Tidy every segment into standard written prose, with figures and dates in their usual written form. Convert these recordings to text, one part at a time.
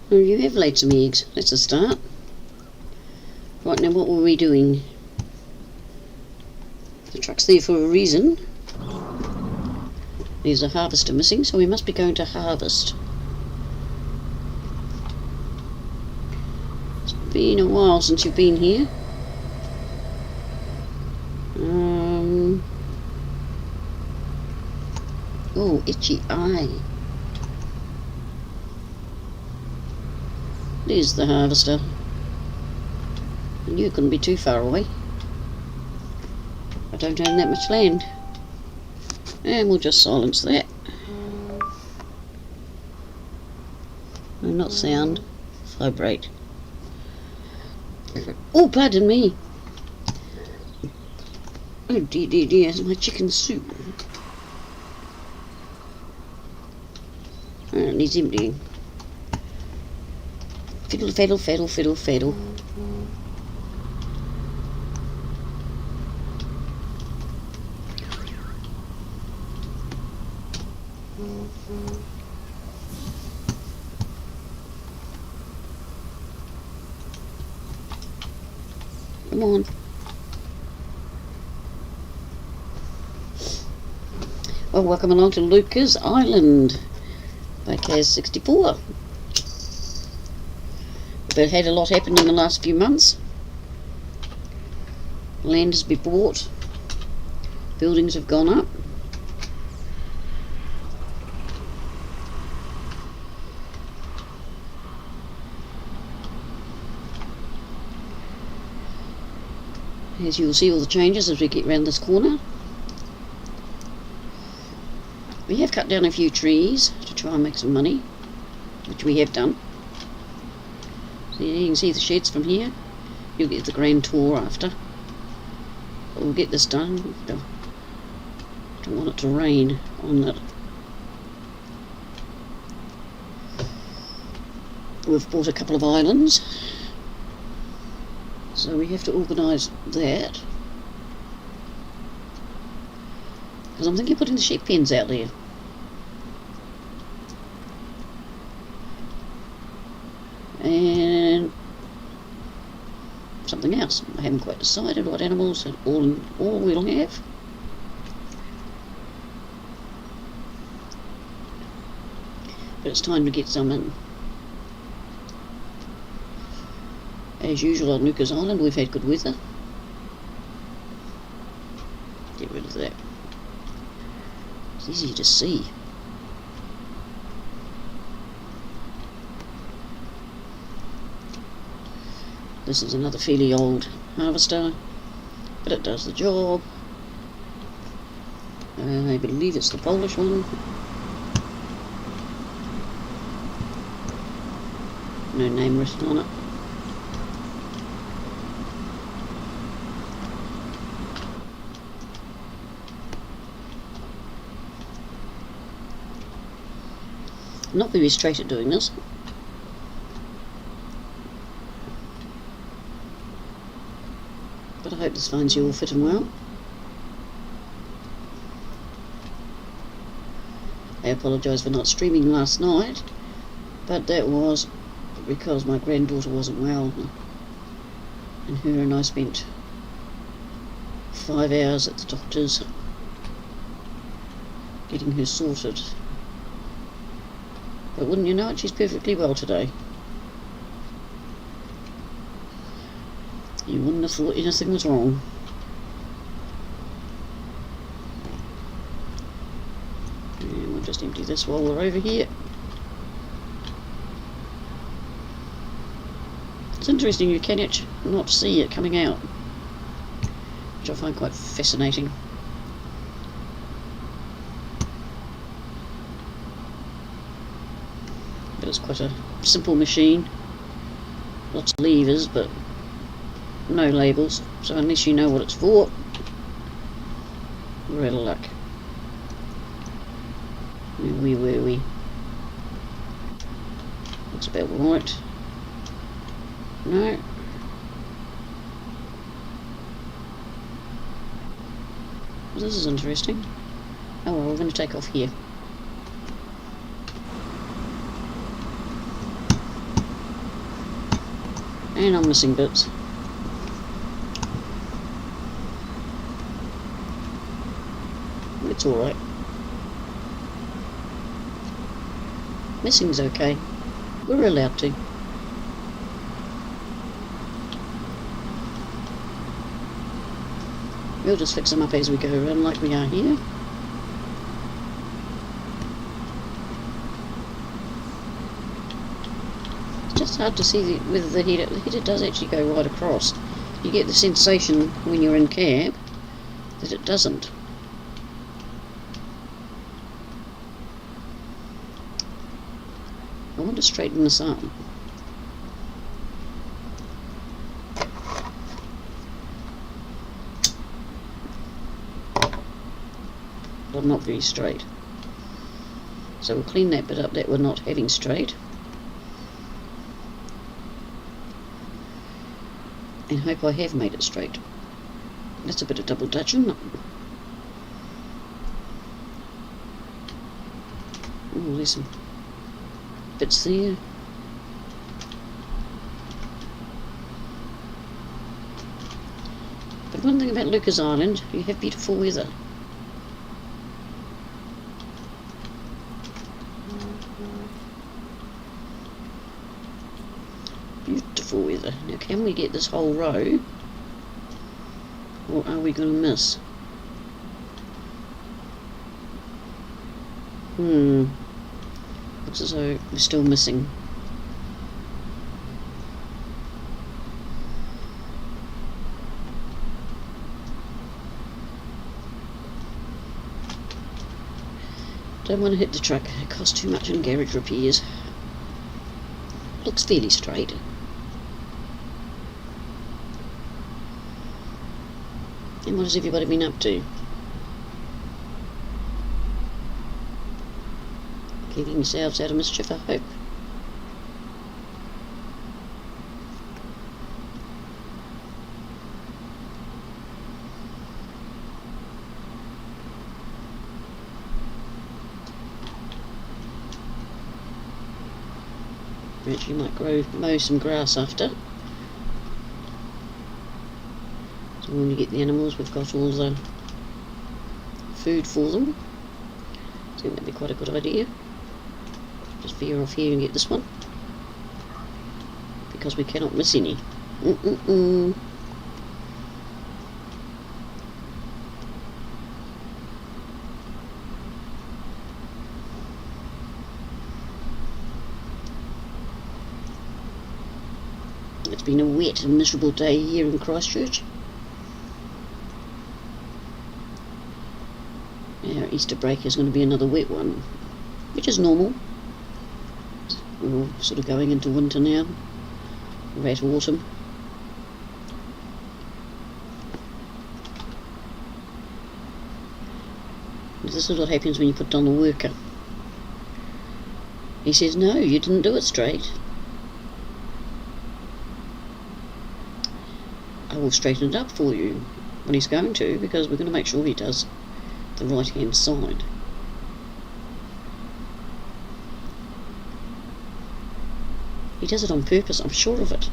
Oh, you have laid some eggs. That's a start. Right, now what were we doing? The truck's there for a reason. There's a harvester missing, so we must be going to harvest. It's been a while since you've been here. Oh, itchy eye. There's the harvester. And you couldn't be too far away. I don't own that much land. And we'll just silence that. No, not sound. Vibrate. Oh, pardon me. Oh dear, dear, dear, it's my chicken soup. Oh, it needs emptying. Fiddle, faddle, faddle, fiddle, faddle. Come on. Well, welcome along to Lukahs Island by Cazz64. We've had a lot happen in the last few months. Land has been bought. Buildings have gone up. As you'll see all the changes as we get round this corner. We have cut down a few trees to try and make some money, which we have done. So you can see the sheds from here. You'll get the grand tour after. But we'll get this done. Don't want it to rain on it. We've bought a couple of islands, so we have to organise that. Because I'm thinking of putting the sheep pens out there. And something else. I haven't quite decided what animals all we'll have. But it's time to get some in. As usual on Lukahs Island, we've had good weather. Get rid of that. It's easy to see. This is another fairly old harvester, but it does the job. I believe it's the Polish one. No name written on it. Not very straight at doing this. But I hope this finds you all fit and well. I apologise for not streaming last night, but that was because my granddaughter wasn't well, and her and I spent 5 hours at the doctor's getting her sorted. But wouldn't you know it, she's perfectly well today. You wouldn't have thought anything was wrong. And we'll just empty this while we're over here. It's interesting, you can actually not see it coming out, which I find quite fascinating. But it's quite a simple machine. Lots of levers, but no labels, so unless you know what it's for, we're out of luck. Where were we? Looks about right. No. Well, this is interesting. Oh well, we're going to take off here. And I'm missing bits. It's alright. Missing's okay. We're allowed to. We'll just fix them up as we go around like we are here. It's just hard to see whether the header does actually go right across. You get the sensation when you're in cab that it doesn't. I want to straighten this up. But not very straight. So we'll clean that bit up that we're not having straight. And hope I have made it straight. That's a bit of double dutching. Oh, there's some bits there. But one thing about Lukahs Island, you have beautiful weather. Beautiful weather. Now can we get this whole row? Or are we going to miss? Looks as though we're still missing. Don't want to hit the truck. It costs too much in garage repairs. Looks fairly straight. And what has everybody been up to? Keeping yourselves out of mischief, I hope. We actually might mow some grass after. So when we get the animals, we've got all the food for them. I think that'd be quite a good idea. Just veer off here and get this one, because we cannot miss any. It's been a wet and miserable day here in Christchurch. Our Easter break is going to be another wet one, which is normal. We're all sort of going into winter now. We're at autumn. This is what happens when you put on the worker. He says, no, you didn't do it straight. I will straighten it up for you. Well, he's going to, because we're going to make sure he does the right hand side. He does it on purpose, I'm sure of it.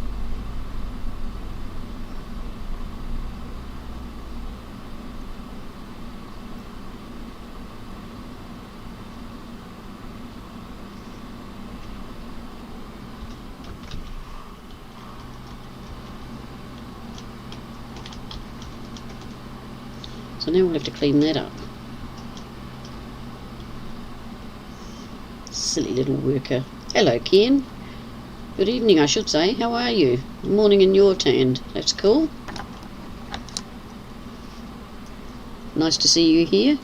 So now we'll have to clean that up. Silly little worker. Hello, Ken. Good evening, I should say. How are you? Morning in your tent. That's cool. Nice to see you here.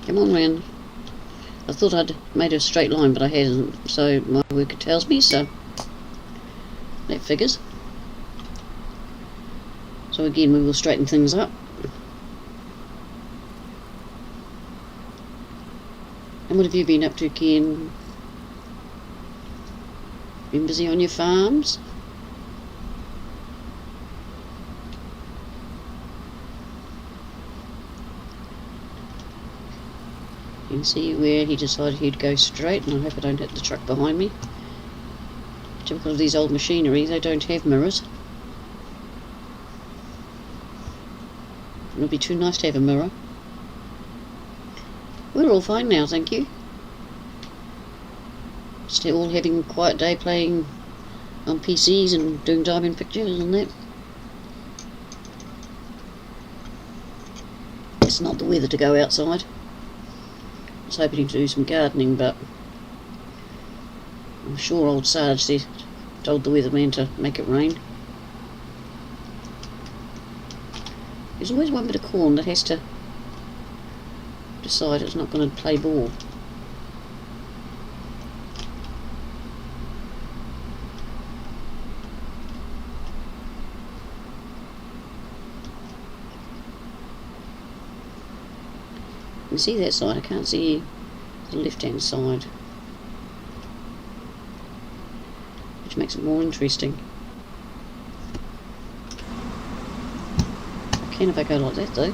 Come on round. I thought I'd made a straight line, but I hadn't. So my worker tells me, so that figures. So again, we will straighten things up. And what have you been up to, Ken? Been busy on your farms? You can see where he decided he'd go straight, and I hope I don't hit the truck behind me. Typical of these old machinery, they don't have mirrors. It would be too nice to have a mirror. We're all fine now, thank you. Still all having a quiet day playing on PCs and doing diamond pictures and that. It's not the weather to go outside. I was hoping to do some gardening, but I'm sure old Sarge told the weatherman to make it rain. There's always one bit of corn that has to decide it's not going to play ball. You can see that side, I can't see the left hand side, which makes it more interesting. I can if I go like that though.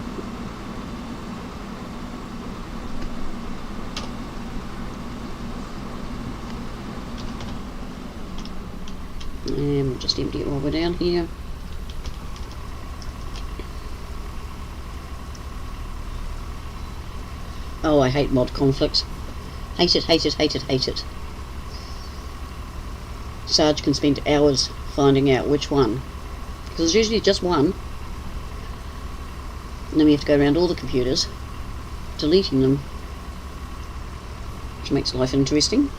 And we'll just empty it while we're down here. Oh, I hate mod conflicts. Hate it, hate it, hate it, hate it. Sarge can spend hours finding out which one, because there's usually just one, and then we have to go around all the computers, deleting them, which makes life interesting.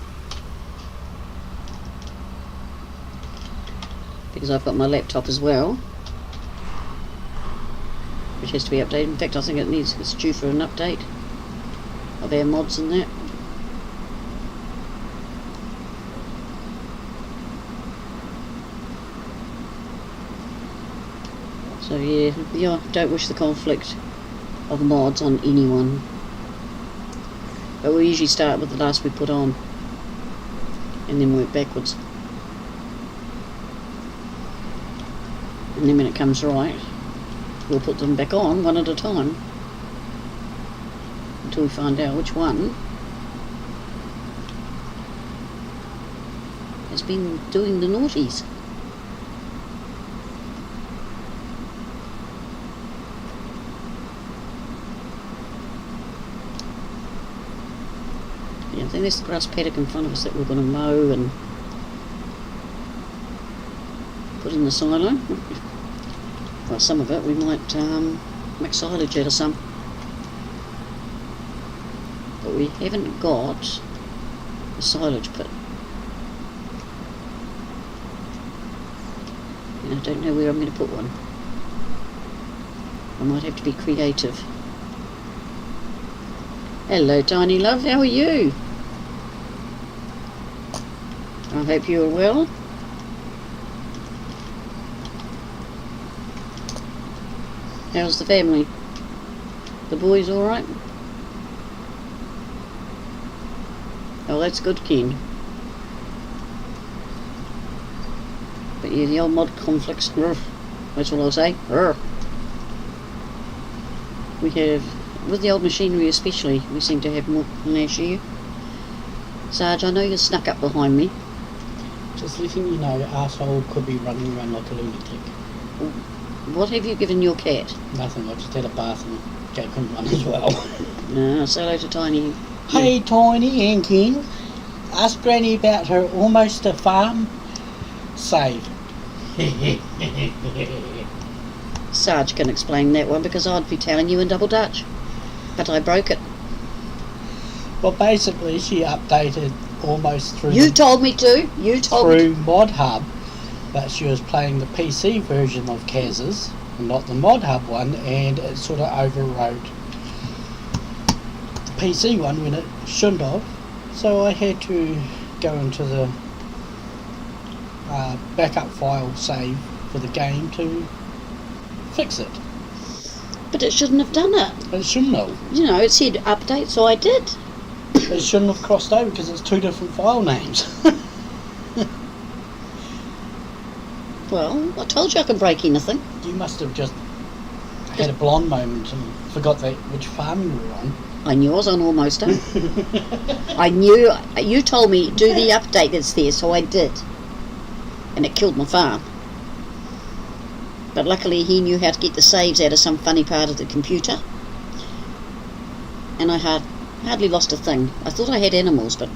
Because I've got my laptop as well, which has to be updated. In fact, I think it's due for an update of our mods and that. So yeah, don't wish the conflict of mods on anyone. But we usually start with the last we put on, and then work backwards. And then when it comes right, we'll put them back on one at a time, until we find out which one has been doing the naughties. Yeah, I think there's the grass paddock in front of us that we're going to mow and put in the silo. Well, some of it we might make silage out of some. But we haven't got a silage pit. And I don't know where I'm going to put one. I might have to be creative. Hello, Tiny Love, how are you? I hope you are well. How's the family? The boys alright? Oh, that's good, Ken. But yeah, the old mod conflicts, that's all I'll say. We have, with the old machinery especially, we seem to have more than last year. Sarge, I know you snuck up behind me. Just letting you know, arsehole could be running around like a lunatic. What have you given your cat? Nothing, I just had a bath and gave him one as well. No, say hello to Tiny. Hey Tiny and Ken, ask Granny about her almost a farm save. Sarge can explain that one because I'd be telling you in double Dutch. But I broke it. Well, basically she updated almost through... You told me to! You told me through Mod Hub, but she was playing the PC version of Cazz, not the Mod Hub one, and it sort of overrode the PC one when it shouldn't have. So I had to go into the backup file save for the game to fix it. But it shouldn't have done it. It shouldn't have. You know, it said update, so I did. It shouldn't have crossed over because it's two different file names. Well, I told you I can break anything. You must have just had a blonde moment and forgot that which farm you were on. I knew I was on almost done. I knew, you told me do the update that's there, so I did. and it killed my farm. But luckily he knew how to get the saves out of some funny part of the computer, and I hardly lost a thing. I thought I had animals, but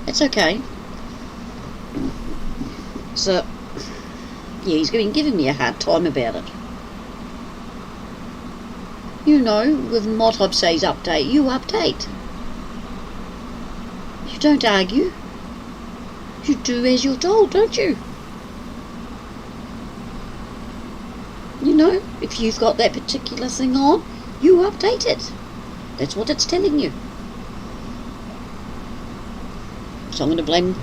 it's okay. So yeah, he's been giving me a hard time about it. You know, with ModHub says update, you update. You don't argue. You do as you're told, don't you? You know, if you've got that particular thing on, you update it. That's what it's telling you. So I'm going to blame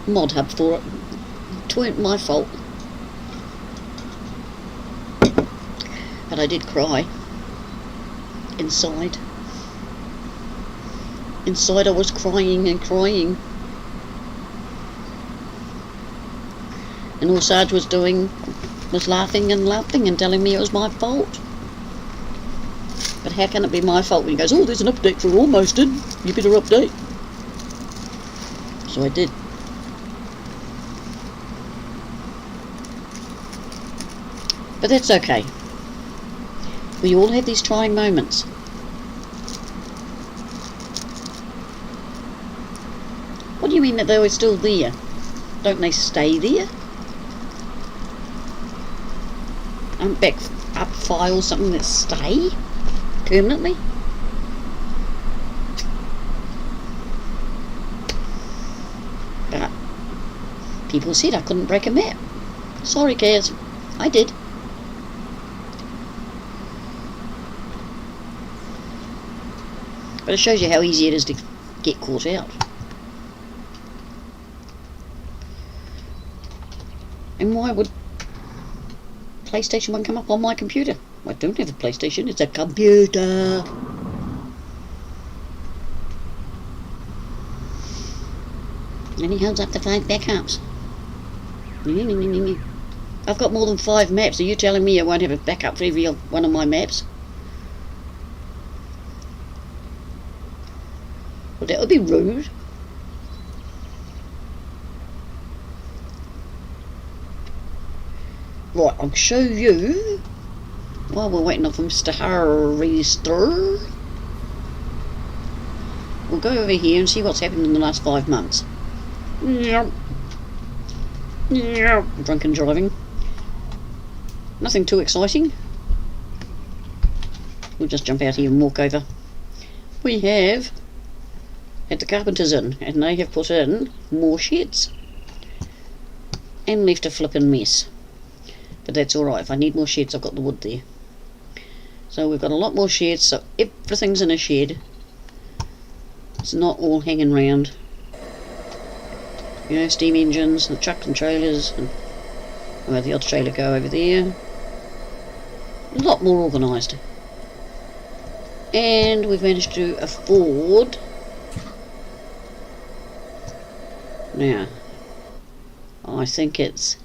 ModHub for it. It weren't my fault. But I did cry. Inside. Inside I was crying and crying. And all Sarge was doing was laughing and laughing and telling me it was my fault. But how can it be my fault when he goes, oh, there's an update for almost in. You better update. So I did. But that's okay. We all have these trying moments. What do you mean that they were still there? Don't they stay there? Aren't back up files something that stay permanently? But people said I couldn't break a map. Sorry, Cazz. I did. But it shows you how easy it is to get caught out. And why would PlayStation 1 come up on my computer? I don't have a PlayStation, it's a computer. And he holds up the 5 backups. I've got more than 5 maps. Are you telling me I won't have a backup for every one of my maps? Well, that would be rude. Right, I'll show you while we're waiting on Mr. Harvester. We'll go over here and see what's happened in the last 5 months. Yep. Drunken driving. Nothing too exciting. We'll just jump out here and walk over. We have had the carpenters in, and they have put in more sheds and left a flippin' mess. But that's alright, if I need more sheds I've got the wood there. So we've got a lot more sheds, so everything's in a shed. It's not all hanging round. You know, steam engines, the trucks and trailers, and I'll let the odd trailer go over there. A lot more organised. And we've managed to afford... Now, I think it's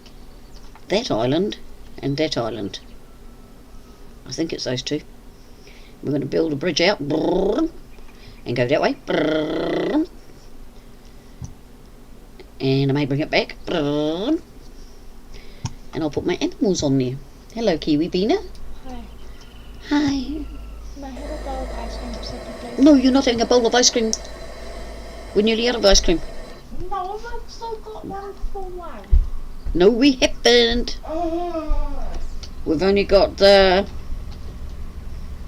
that island and that island. I think it's those two. We're going to build a bridge out and go that way. And I may bring it back. And I'll put my animals on there. Hello, Kiwi Beaner. Hi. Hi. Can I have a bowl of ice cream for supper, please? No, you're not having a bowl of ice cream. We're nearly out of ice cream. No, I've still got one full one. No, we haven't. We've only got the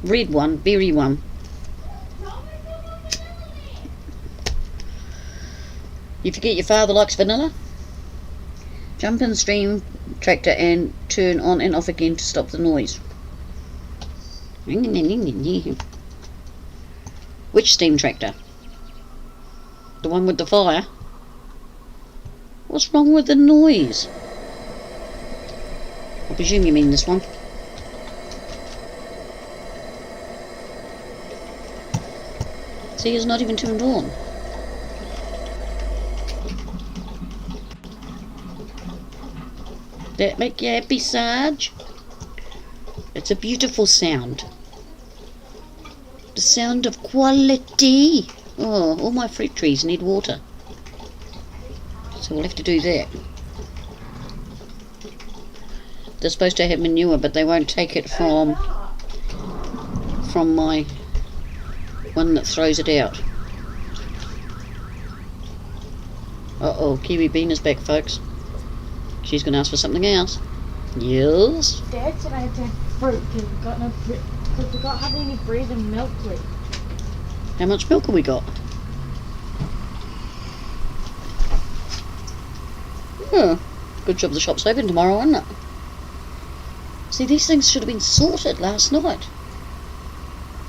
red one, berry one. You forget your father likes vanilla? Jump in stream tractor and turn on and off again to stop the noise. Which steam tractor? The one with the fire? What's wrong with the noise? I presume you mean this one. See, it's not even turned on. That make you happy, Sarge? It's a beautiful sound. The sound of quality. Oh, all my fruit trees need water. So we'll have to do that. They're supposed to have manure, but they won't take it from my one that throws it out. Uh-oh, Kiwi Bean is back, folks. She's going to ask for something else. Yes? Dad said I had to have fruit because we got no fruit, because we got hardly any bread and milk left. How much milk have we got? Good job the shop's open tomorrow, isn't it? See, these things should have been sorted last night.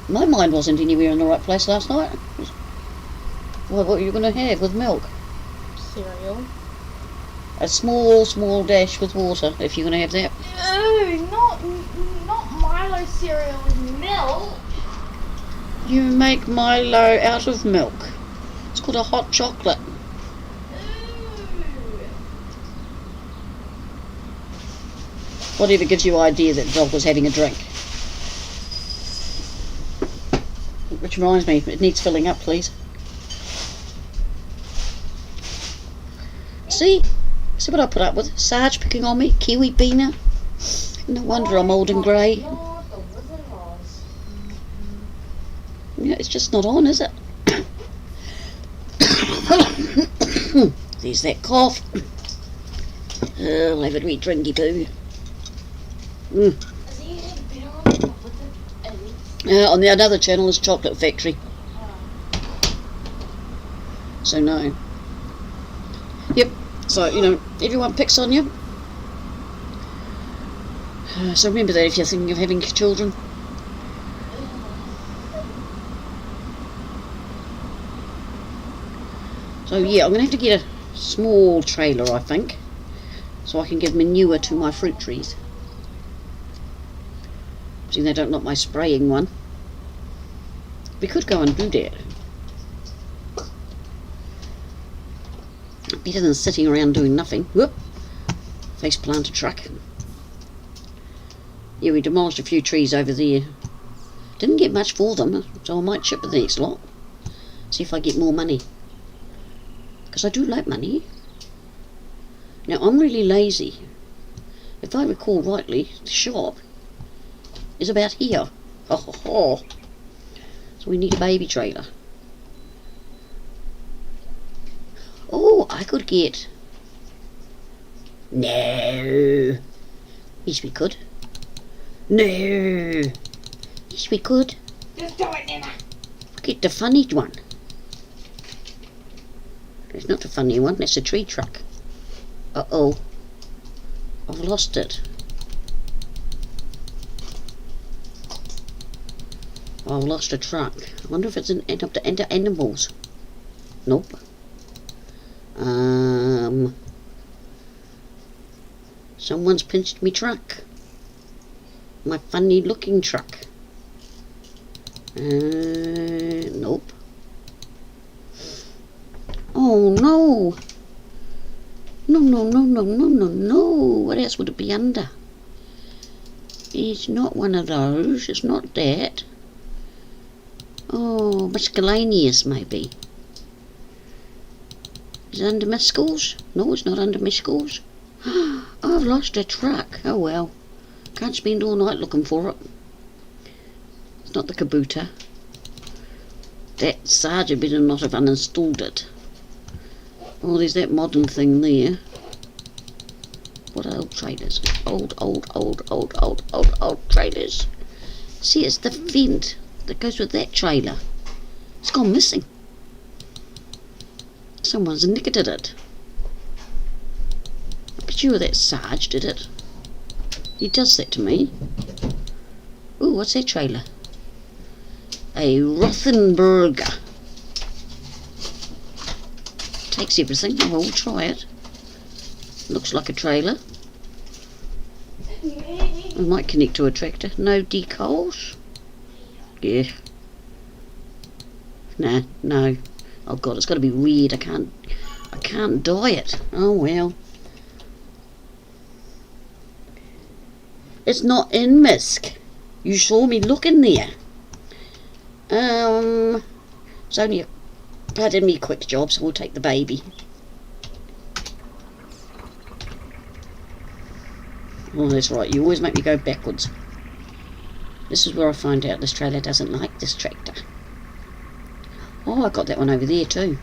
My mind wasn't anywhere in the right place last night. What are you going to have with milk? Cereal. A small dash with water, if you're going to have that. Ew, not Milo cereal with milk. You make Milo out of milk. It's called a hot chocolate. Whatever gives you idea that the dog was having a drink. Which reminds me, it needs filling up, please. See what I put up with? Sarge picking on me, Kiwi Beaner. No wonder I'm old and grey. Yeah, it's just not on, is it? There's that cough. I'll have a wee drinky poo. On the another channel is Chocolate Factory. So no. Yep. So, you know, everyone picks on you. So remember that if you're thinking of having children. So yeah, I'm going to have to get a small trailer, I think, so I can give manure to my fruit trees. See, they don't like my spraying one. We could go and do that. Better than sitting around doing nothing. Whoop! Face plant a truck. Yeah, we demolished a few trees over there. Didn't get much for them, so I might chip the next lot. See if I get more money. Because I do like money. Now, I'm really lazy. If I recall rightly, the shop is about here. So we need a baby trailer. Oh, I could get... No. Yes, we could. No. Yes, we could. Just do it, Nana. Get the funny one. It's not the funny one, that's a tree truck. Uh-oh. I've lost it. I've lost a truck. I wonder if it's up to animals. Nope. Someone's pinched me truck. My funny looking truck. Nope. Oh no. No. What else would it be under? It's not one of those. It's not that. Oh, miscellaneous maybe. Is it under Miskell's? No, it's not under Miskell's. Oh, I've lost a truck. Oh well. Can't spend all night looking for it. It's not the Kabuta. That Sergeant better not have uninstalled it. Oh, there's that modern thing there. What old trailers? Old trailers. See, it's the vent that goes with that trailer. It's gone missing. Someone's nicked at it. I bet you that Sarge did it. He does that to me. Ooh, what's that trailer? A Rothenberger. Takes everything. Oh, we'll try it. Looks like a trailer. I might connect to a tractor. No decals. Yeah. Nah, no. Oh god, it's got to be red. I can't dye it. Oh well. It's not in Misk. You saw me looking there. It's only a pardon me quick job, so we'll take the baby. Oh, that's right. You always make me go backwards. This is where I find out this trailer doesn't like this tractor. Oh, I got that one over there too.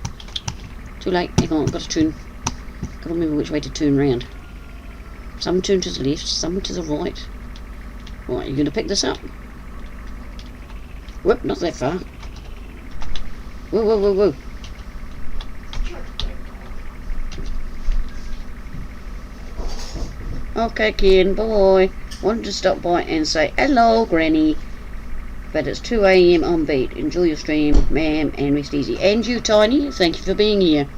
Too late. Hang on, I've got to turn. Got to remember which way to turn round. Some turn to the left, some to the right. Right, you going to pick this up? Whoop, not that far. Whoa, whoa, whoa, whoa. Okay, Ken, bye. Wanted to stop by and say hello, Granny. But it's 2 AM on beat. Enjoy your stream, ma'am, and rest easy. And you, Tiny, thank you for being here.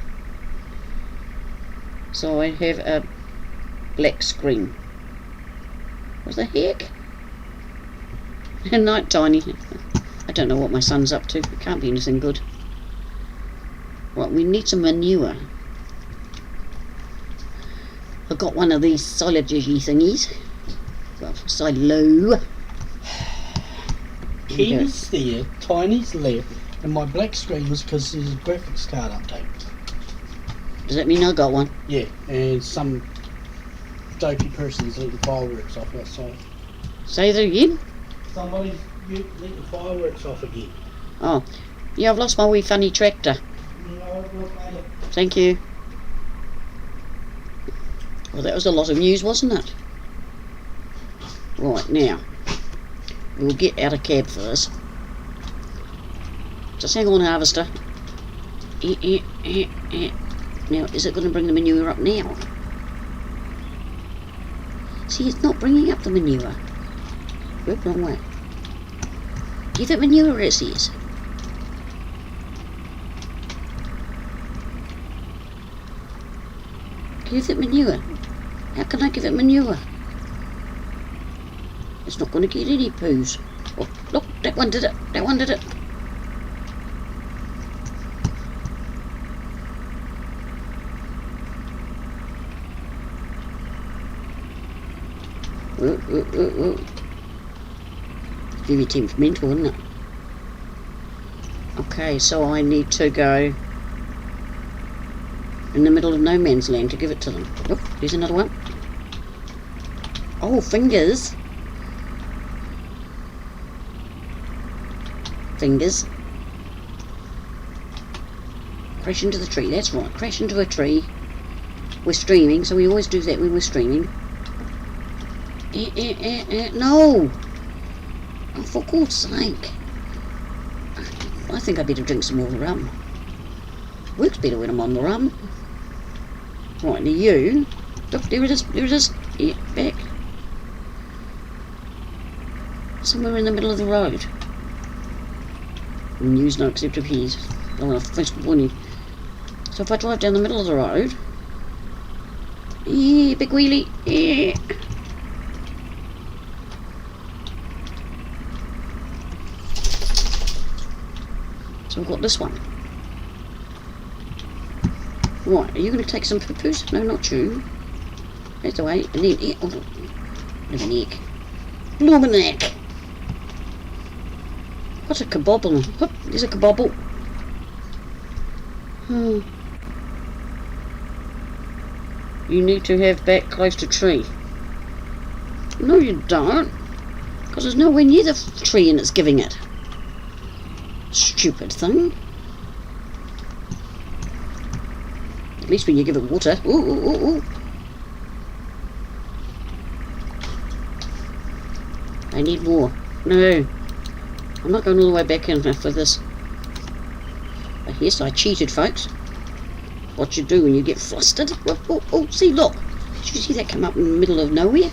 So I have a black screen. What the heck? Night, Tiny. I don't know what my son's up to. It can't be anything good. Right, we need some manure. I've got one of these silage-y thingies. Well, silo. Ken's there, Tiny's left, and my black screen was because there's a graphics card update. Does that mean I got one? Yeah, and some dopey person's letting fireworks off outside. Say that again? Somebody's letting fireworks off again. Oh, yeah, I've lost my wee funny tractor. No, look later. Thank you. Well, that was a lot of news, wasn't it? Right, now, we'll get out a cab for this. Just hang on, harvester. Now, is it going to bring the manure up now? See, it's not bringing up the manure. Whoop, wrong way. Give it manure, it says. Give it manure. How can I give it manure? It's not going to get any poos. Oh, look, that one did it. That one did it. Very temperamental, isn't it? Okay, so I need to go in the middle of no man's land to give it to them. Oh, there's another one. Oh, fingers. Fingers. Crash into the tree, that's right. Crash into a tree. We're streaming, so we always do that when we're streaming. No! Oh, for God's sake. I think I better drink some more rum. Works better when I'm on the rum. Right, now you. Look, there it is, there it is. Yeah, back. Somewhere in the middle of the road. Use no accepted keys. I want to first warning. So if I drive down the middle of the road. Yeah, big wheelie. Yeah. So I've got this one. Right, are you going to take some poo-poos? No, not you. That's the way. And then, yeah, oh, Luminac. Luminac! What's a kabobble? Whoop, there's a kabobble. You need to have back close to tree. No, you don't. Because there's nowhere near the tree and it's giving it. Stupid thing. At least when you give it water. Ooh, ooh, ooh, ooh. I need more. No. I'm not going all the way back in for this. But yes, I cheated, folks. What you do when you get flustered. Oh, oh, oh, see, look. Did you see that come up in the middle of nowhere?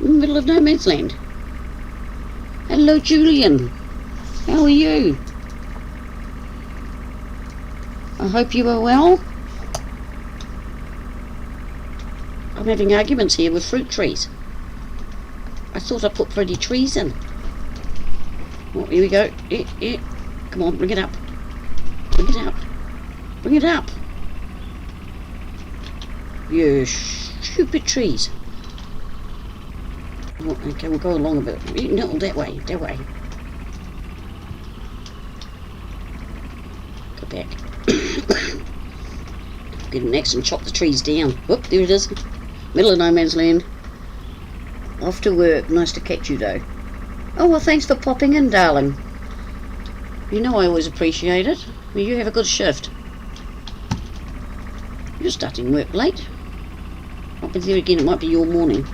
In the middle of no man's land. Hello, Julian. How are you? I hope you are well. I'm having arguments here with fruit trees. I thought I put pretty trees in. Oh, here we go. Come on, bring it up. Bring it up. Bring it up. You stupid trees. Oh, okay, we'll go along a bit. No, that way, that way. back. Get an axe and chop the trees down. Whoop, there it is. Middle of no man's land. Off to work. Nice to catch you though. Oh, well, thanks for popping in, darling. You know I always appreciate it. Well, you have a good shift. You're starting work late. I'll be there again. It might be your morning.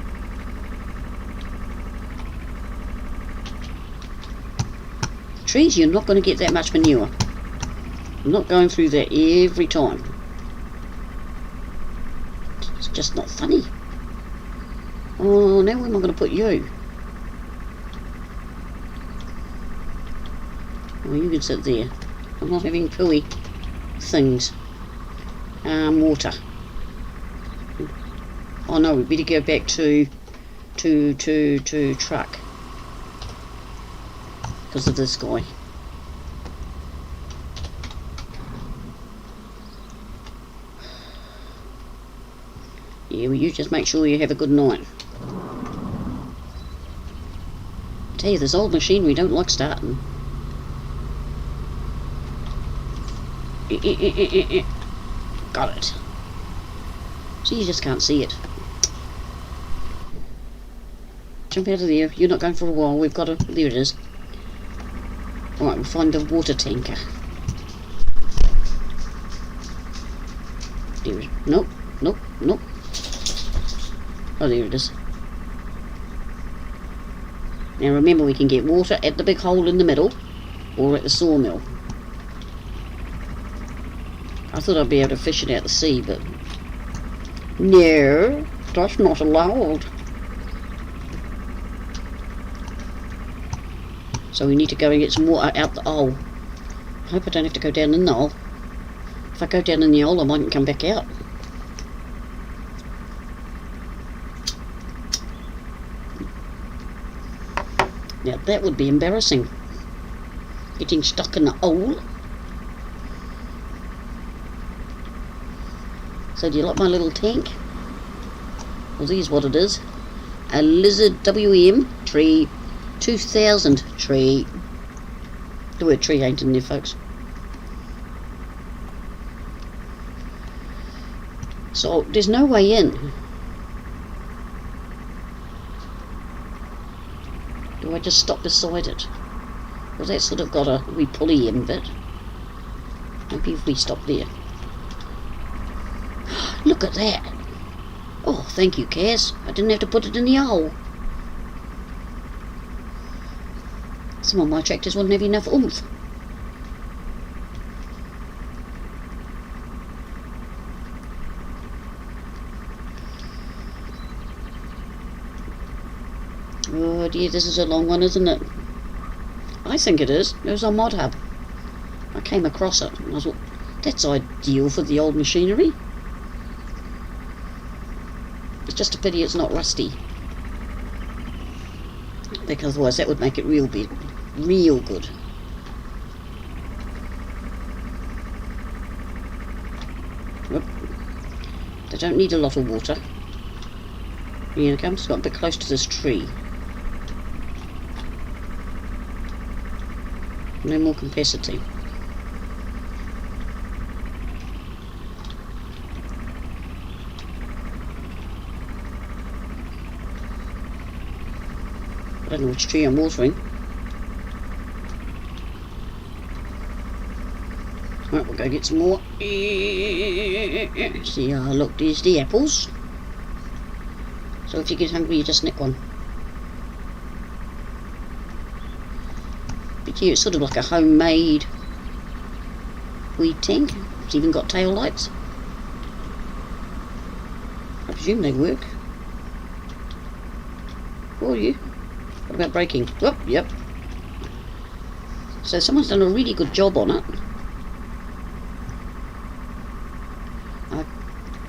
Trees, you're not going to get that much manure. I'm not going through that every time. It's just not funny. Oh, now where am I going to put you? Oh, you can sit there. I'm not having pooey things. Water. Oh no, we better go back to truck. Because of this guy. Yeah, well, you just make sure you have a good night. I tell you, this old machinery don't like starting. Got it. So you just can't see it. Jump out of there. You're not going for a while. We've got to... There it is. Alright, we'll find the water tanker. There it is. Nope. Nope. Nope. Oh, there it is. Now remember, we can get water at the big hole in the middle or at the sawmill. I thought I'd be able to fish it out the sea, but no, that's not allowed. So we need to go and get some water out the hole. I hope I don't have to go down in the hole. If I go down in the hole, I mightn't come back out. Now that would be embarrassing. Getting stuck in the hole. So do you like my little tank? Well, here's what it is. A lizard WM tree 2000 tree. The word tree ain't in there, folks. So there's no way in. Do I just stop beside it? Well, that's sort of got a wee pulley in bit. Maybe if we stop there. Look at that. Oh, thank you, Cazz. I didn't have to put it in the hole. Some of my tractors wouldn't have enough oomph. Oh dear, this is a long one, isn't it? I think it is. It was on Mod Hub. I came across it and I thought, that's ideal for the old machinery. It's just a pity it's not rusty. Because otherwise that would make it real good. Real good. Whoop. They don't need a lot of water. Here it comes. Got a bit close to this tree. No more capacity. I don't know which tree I'm watering. Right, we'll go get some more. See, look, there's the apples. So if you get hungry, you just nick one. But yeah, it's sort of like a homemade weed tank. It's even got tail lights. I presume they work. For you. What about braking? Oh, yep. So someone's done a really good job on it. I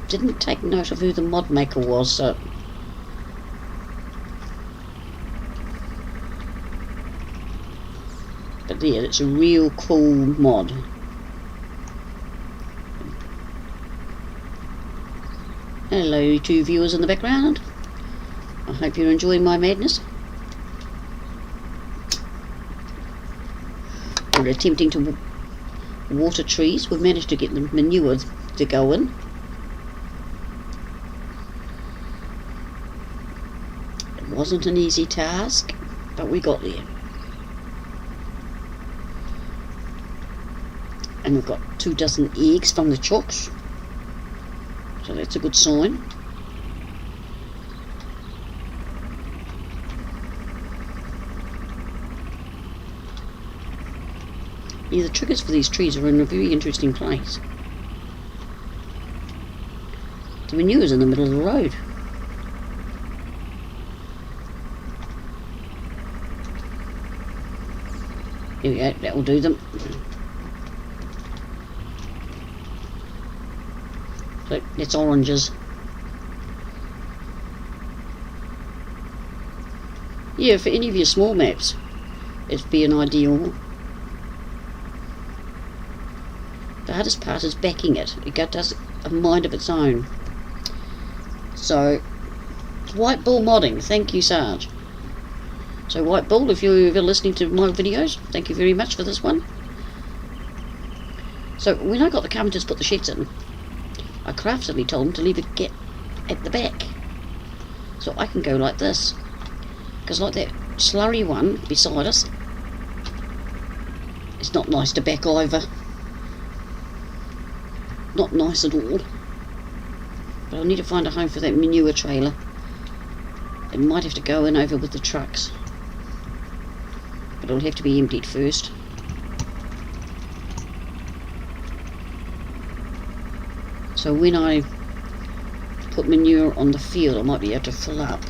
didn't take note of who the mod maker was, so... But yeah, it's a real cool mod. Hello, two viewers in the background. I hope you're enjoying my madness. We're attempting to water trees. We've managed to get the manure to go in. It wasn't an easy task, but we got there. And we've got 24 eggs from the chooks, so that's a good sign. Yeah, the triggers for these trees are in a very interesting place. The manure's in the middle of the road. Here we go, that will do them. So it's oranges. Yeah, for any of your small maps, it'd be an ideal. The hardest part is backing it. It does a mind of its own. So, White Bull Modding, thank you, Sarge. So White Bull, if you're ever listening to my videos, thank you very much for this one. So when I got the carpenters to put the sheds in, I craftily told them to leave a gap at the back, so I can go like this, because like that slurry one beside us, it's not nice to back either. Not nice at all. But I'll need to find a home for that manure trailer. It might have to go in over with the trucks, but it'll have to be emptied first. So when I put manure on the field, I might be able to fill up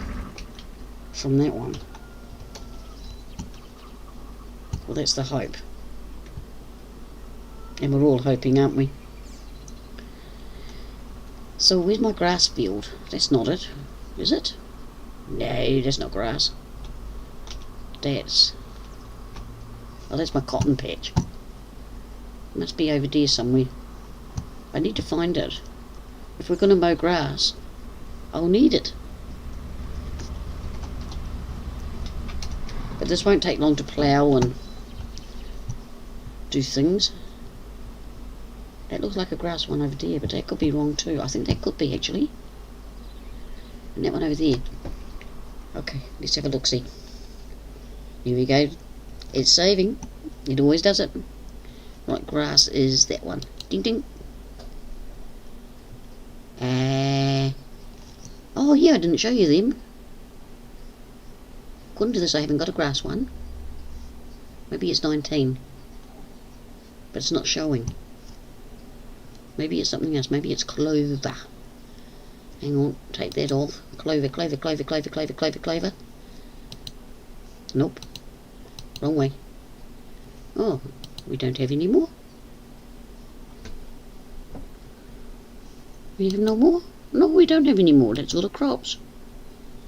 from that one. Well, that's the hope. And we're all hoping, aren't we? So where's my grass field? That's not it. Is it? No, that's not grass. That's... oh, that's my cotton patch. It must be over there somewhere. I need to find it. If we're going to mow grass, I'll need it. But this won't take long to plough and do things. That looks like a grass one over there, but that could be wrong too. I think that could be actually. And that one over there. Okay, let's have a look-see. Here we go. It's saving. It always does it. Right, grass is that one. Ding ding. Oh yeah, I didn't show you them. According to this, I haven't got a grass one. Maybe it's 19. But it's not showing. Maybe it's something else. Maybe it's clover. Hang on, take that off. Clover, clover, clover, clover, clover, clover, clover. Nope. Wrong way. Oh, we don't have any more. We have no more? No, we don't have any more. That's all the crops.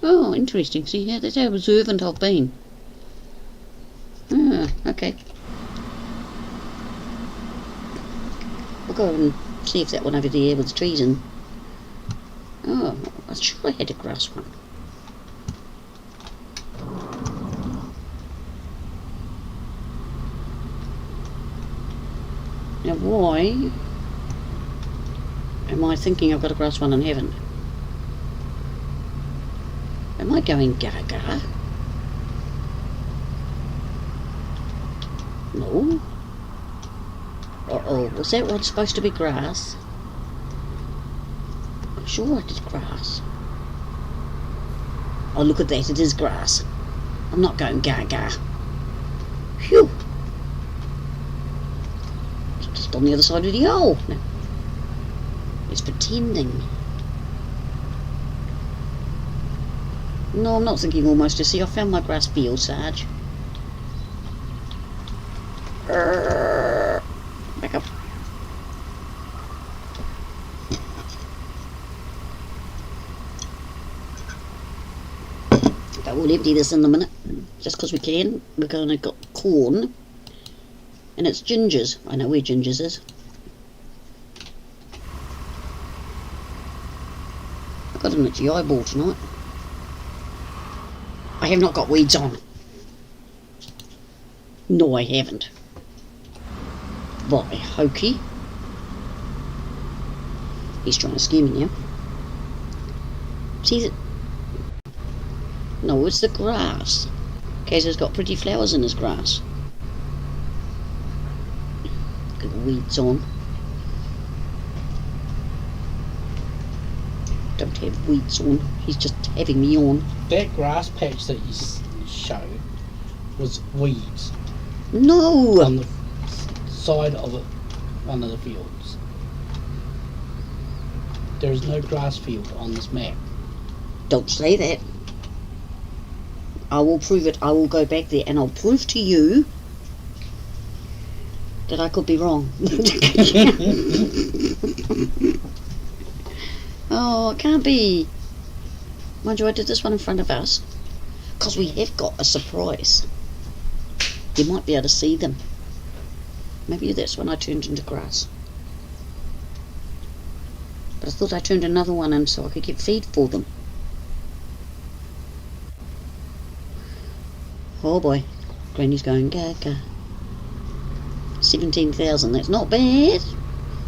Oh, interesting. See, yeah, that's how observant I've been. Ah, okay. We'll go and see if that one over there with the trees in. Oh, I'm sure I had a grass one. Now why am I thinking I've got a grass one and haven't? Am I going gaga? No. Uh-oh, was that one supposed to be grass? I'm sure it is grass. Oh, look at that, it is grass. I'm not going gaga. Phew. It's just on the other side of the hole. No. It's pretending. No, I'm not thinking almost to see. I found my grass field, Sarge. Back up. But we'll empty this in a minute, just because we can. We're going to got corn, and it's gingers. I know where gingers is. I got an itchy eyeball tonight. I have not got weeds on. No, I haven't. By hokey. He's trying to scare me now. See that? No, it's the grass. Cazz has got pretty flowers in his grass. Look at the weeds on. Don't have weeds on. He's just having me on. That grass patch that you showed was weeds No! on the side of it, one of the fields. There is no grass field on this map. Don't say that. I will prove it. I will go back there and I'll prove to you that I could be wrong. Oh, it can't be. Mind you, I did this one in front of us because we have got a surprise. You might be able to see them. Maybe that's when I turned into grass. But I thought I turned another one in so I could get feed for them. Oh boy, Granny's going gaga. 17,000, that's not bad.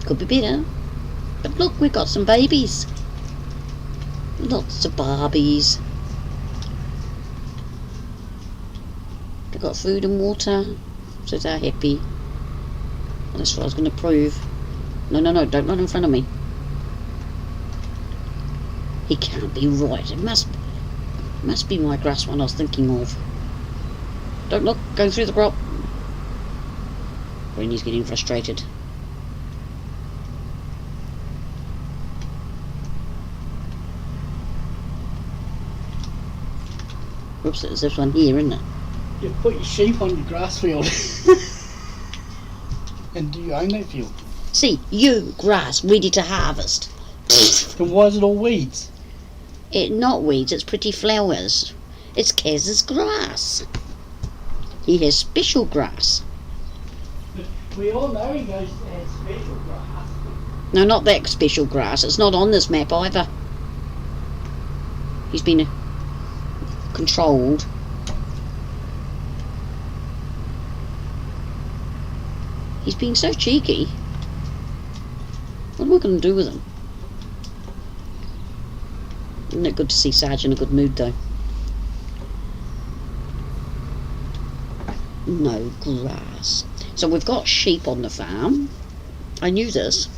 Could be better. But look, we've got some babies. Lots of Barbies. They've got food and water, so they're happy. And that's what I was going to prove. No, don't run in front of me. He can't be right. It must be my grass one I was thinking of. Don't look, going through the crop. Granny's getting frustrated. Oops, there's this one here, isn't it? You put your sheep on your grass field. And do you own that field? See, you, grass, ready to harvest. Then why is it all weeds? It's not weeds, it's pretty flowers. It's Cazz's grass. He has special grass. We all know he goes to have special grass. No, not that special grass. It's not on this map either. He's been controlled. He's being so cheeky. What am I going to do with him? Isn't it good to see Sarge in a good mood though? No grass. So we've got sheep on the farm. I knew this.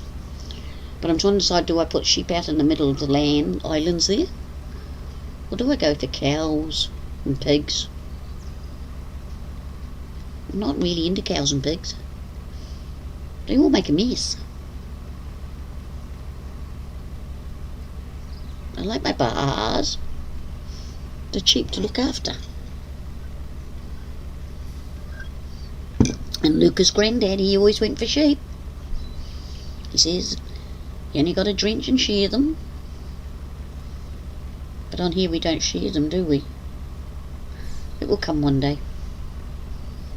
But I'm trying to decide, do I put sheep out in the middle of the land, islands there? Or do I go for cows and pigs? I'm not really into cows and pigs. They all make a mess. I like my bars. They're cheap to look after. And Lukahs' granddad, he always went for sheep. He says, you only got to drench and shear them. But on here we don't shear them, do we? It will come one day.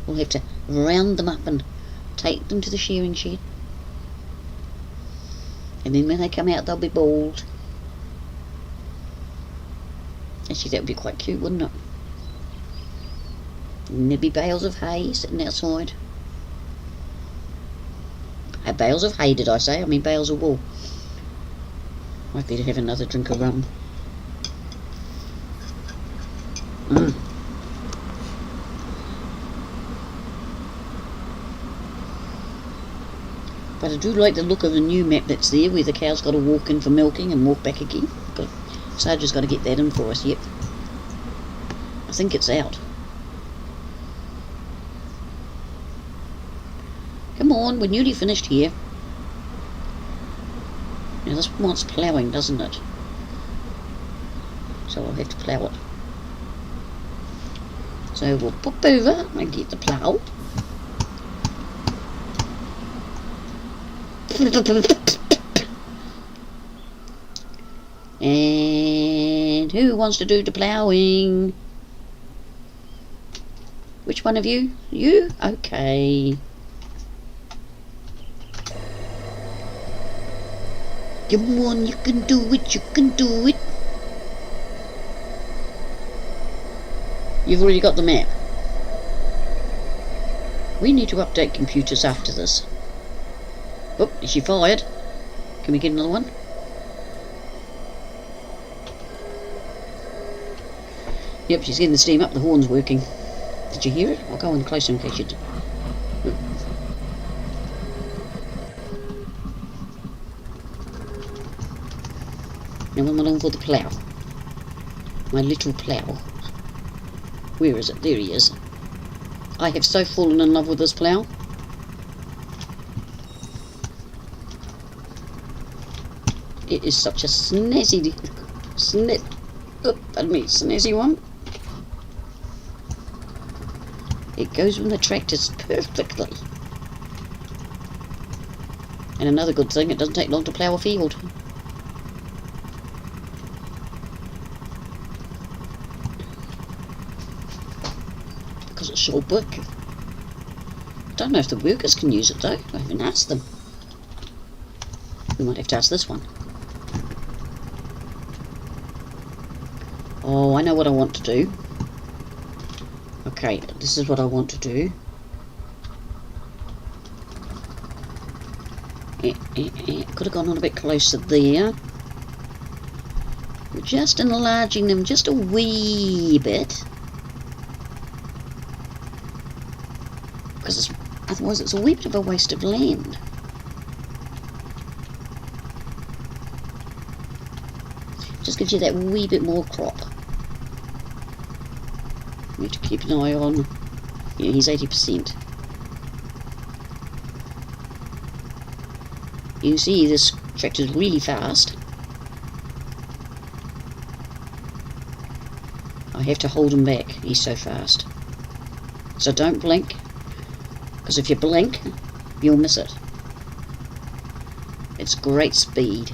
We'll have to round them up and take them to the shearing shed. And then when they come out, they'll be bald. Actually, that would be quite cute, wouldn't it? And there'd be bales of hay sitting outside. Bales of hay, did I say? I mean bales of wool. Might better have another drink of rum. But I do like the look of the new map that's there, where the cow's got to walk in for milking and walk back again. But Sarge has got to get that in for us, yep. I think it's out. Come on, we're nearly finished here. Now this wants ploughing, doesn't it? So I'll have to plough it. So we'll pop over and get the plough. And who wants to do the ploughing? Which one of you? You? Okay. Come on, you can do it, you can do it. You've already got the map. We need to update computers after this. Oh, is she fired? Can we get another one? Yep, she's getting the steam up. The horn's working. Did you hear it? I'll go in closer in case you did. Now I'm along for the plough. My little plough. Where is it? There he is. I have so fallen in love with this plough. It is such a snazzy, snazzy one. It goes with the tractors perfectly. And another good thing, it doesn't take long to plough a field. Because it's so big. I don't know if the workers can use it though. I haven't asked them. We might have to ask this one. Oh, I know what I want to do. Okay, this is what I want to do. Could have gone on a bit closer there. We're just enlarging them just a wee bit. Because otherwise it's a wee bit of a waste of land. Just gives you that wee bit more crop. We have to keep an eye on. Yeah, he's 80%. You can see this tractor's really fast. I have to hold him back. He's so fast. So don't blink, because if you blink, you'll miss it. It's great speed.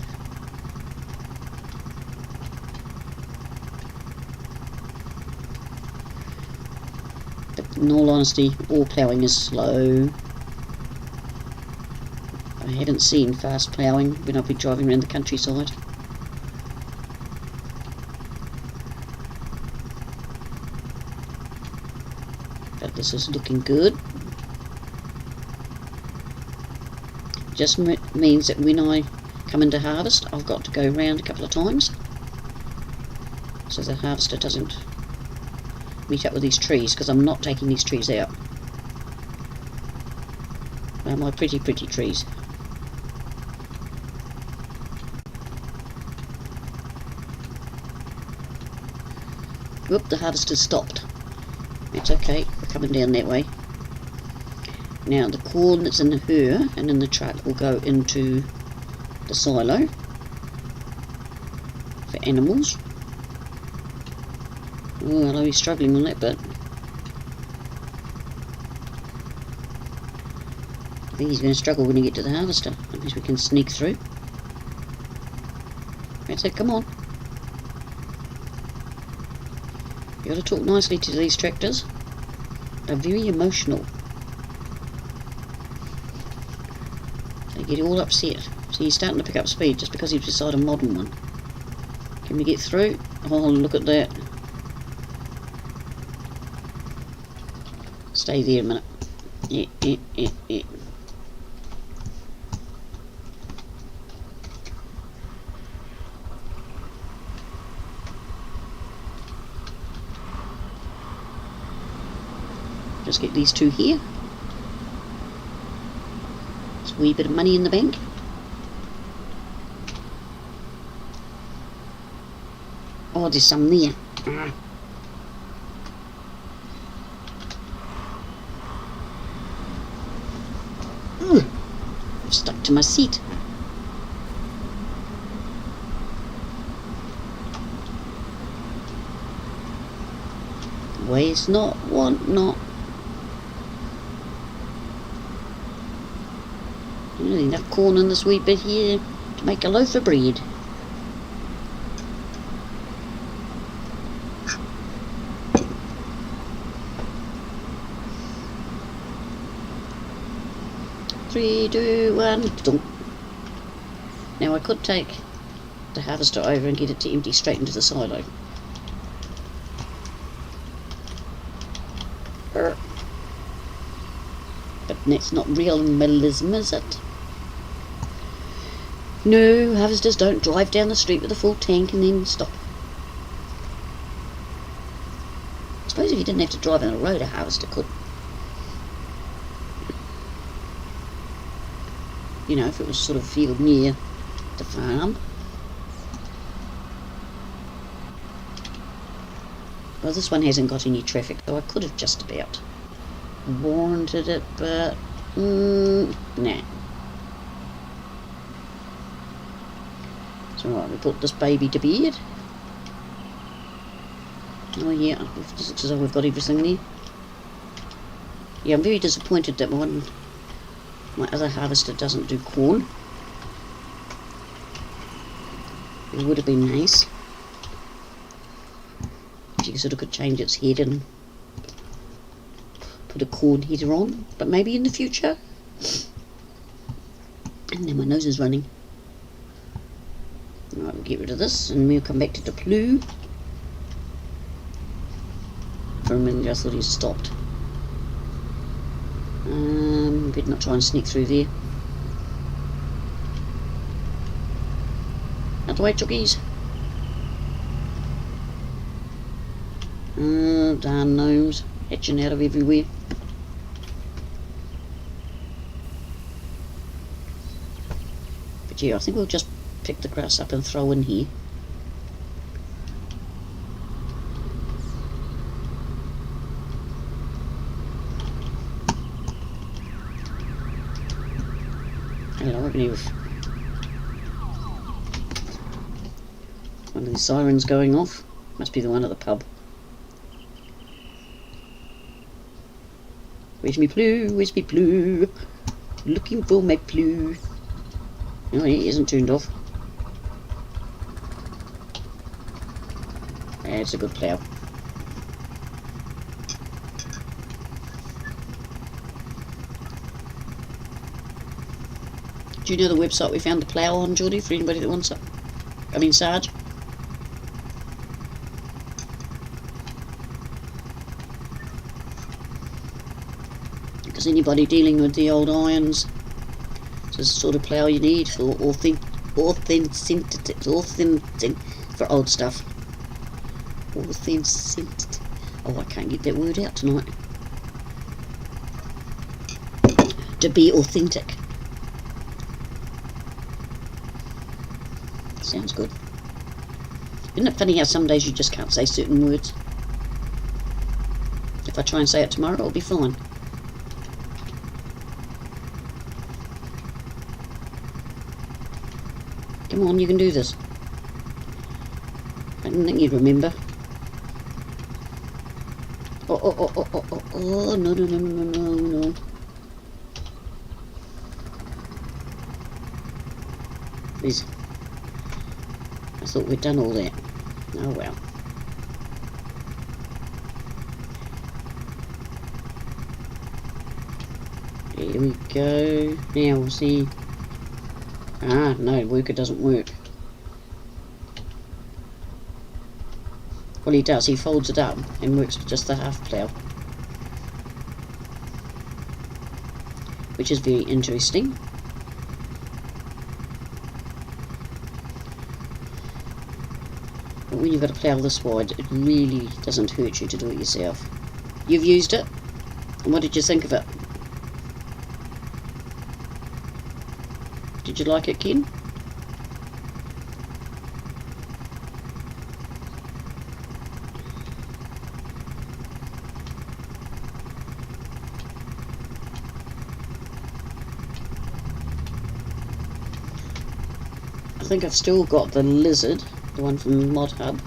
In all honesty, all ploughing is slow. I haven't seen fast ploughing when I've been driving around the countryside. But this is looking good. Just means that when I come into harvest, I've got to go round a couple of times, so the harvester doesn't meet up with these trees, because I'm not taking these trees out. They're my pretty trees. Whoop, the harvester's stopped. It's okay, we're coming down that way. Now the corn that's in her and in the truck will go into the silo for animals. Oh, I know he's struggling on that bit. I think he's going to struggle when he gets to the harvester, unless we can sneak through. That's it, come on. You got to talk nicely to these tractors. They're very emotional. They get all upset. See, he's starting to pick up speed just because he's beside a modern one. Can we get through? Oh, look at that. Stay there a minute. Yeah. Just get these two here. There's a wee bit of money in the bank. Oh, there's some there. I've stuck to my seat. Waste not, want not. There's enough corn in this wee bit here to make a loaf of bread. Three, two, one, don't. Now I could take the harvester over and get it to empty straight into the silo. But that's not realism, is it? No, harvesters don't drive down the street with a full tank and then stop. I suppose if you didn't have to drive on the road, a harvester could. You know, if it was sort of field near the farm. Well, this one hasn't got any traffic, so I could have just about warranted it, but nah. So right, we put this baby to bed. Oh yeah, it looks as though we've got everything there. Yeah, I'm very disappointed that my other harvester doesn't do corn. It would have been nice if you sort of could change its head and put a corn heater on, but maybe in the future. And then my nose is running. Alright, we'll get rid of this and we'll come back to the plough. For a minute I thought he stopped. Better not try and sneak through there. Out the way, jockeys. Darn gnomes hatching out of everywhere. But yeah, I think we'll just pick the grass up and throw in here. Hello, I can hear one of the sirens going off. Must be the one at the pub. Where's me plough? Where's me plough? Looking for my plough. Oh, he isn't turned off. It's a good plough. Do you know the website we found the plough on, Geordie, for anybody that wants it? I mean, Sarge? Because anybody dealing with the old irons, it's the sort of plough you need for authentic for old stuff. Authentic. Oh, I can't get that word out tonight. To be authentic. Sounds good. Isn't it funny how some days you just can't say certain words? If I try and say it tomorrow, it'll be fine. Come on, you can do this. I didn't think you'd remember. Oh, no. Please. I thought we'd done all that. Oh well. Here we go. Now we'll see. Ah, no, worker doesn't work. Well, he does. He folds it up and works with just the half plough, which is very interesting. But when you've got a plough this wide, it really doesn't hurt you to do it yourself. You've used it, and what did you think of it? Did you like it, Ken? I think I've still got the lizard, the one from Mod Hub,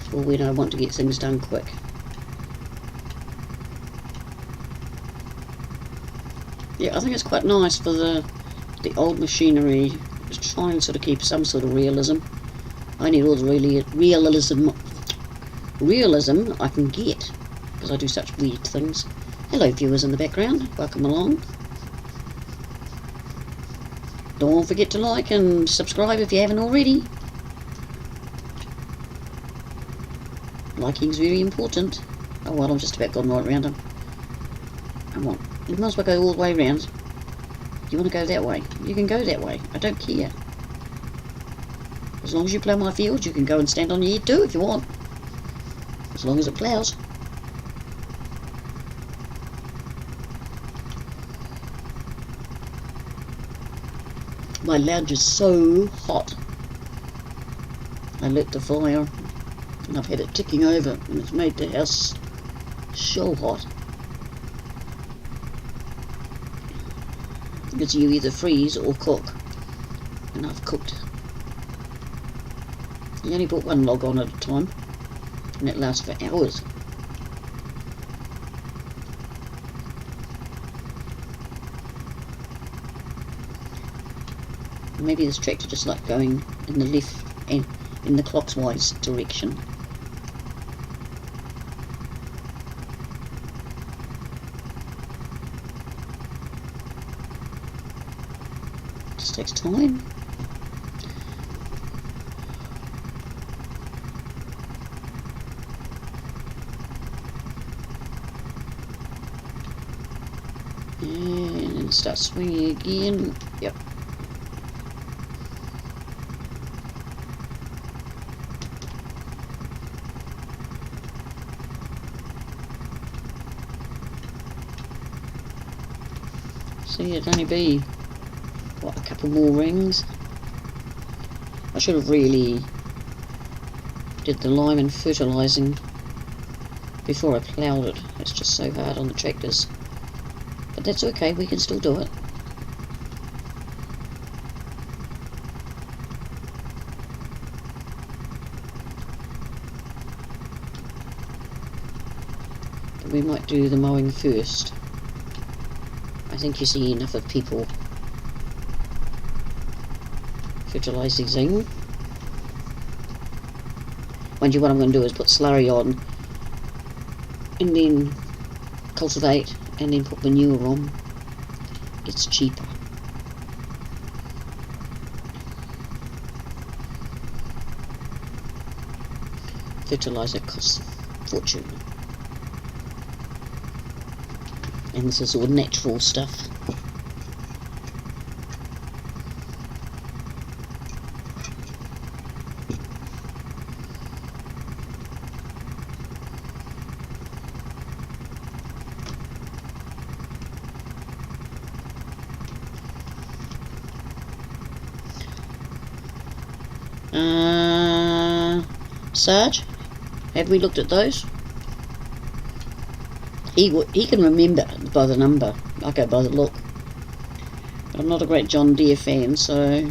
for when I want to get things done quick. Yeah, I think it's quite nice for the old machinery, just try and sort of keep some sort of realism. I need all the realism I can get, because I do such weird things. Hello viewers in the background, welcome along. Don't forget to like and subscribe if you haven't already. Liking's very important. Oh well, I've just about gone right round them. Come on, you might as well go all the way round. You want to go that way? You can go that way. I don't care. As long as you plough my fields, you can go and stand on your head too if you want. As long as it ploughs. My lounge is so hot. I lit the fire and I've had it ticking over and it's made the house so hot. Because you either freeze or cook. And I've cooked. You only put one log on at a time and it lasts for hours. Maybe this tractor just like going in the left and in the clockwise direction. Just takes time. And then start swinging again. Yep. See, it'd only be, what, a couple more rings. I should have really did the lime and fertilising before I ploughed it. It's just so hard on the tractors. But that's okay, we can still do it. But we might do the mowing first. I think you see enough of people fertilising. Mind you, what I'm going to do is put slurry on and then cultivate and then put manure on. It's cheaper. Fertiliser costs a fortune. And this is all natural stuff. Sarge, have we looked at those? He can remember by the number. I go by the look. But I'm not a great John Deere fan, so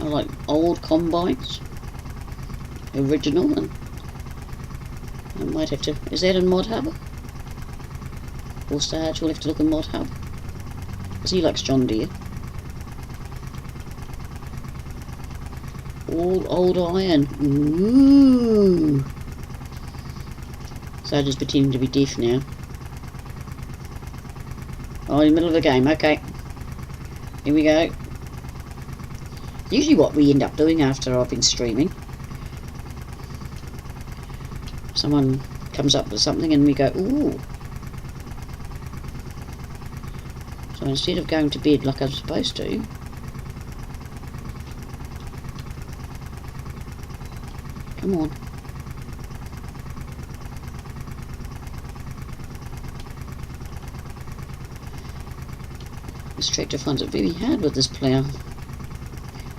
I like old combines, original, and I might have to. Is that in Mod Hub? Or Sarge will have to look in Mod Hub, because he likes John Deere. All old iron. Ooh. So just pretending to be deaf now. Oh, in the middle of the game. Okay. Here we go. Usually what we end up doing after I've been streaming. Someone comes up with something and we go, ooh. So instead of going to bed like I'm supposed to, come on. This tractor finds it very hard with this plough.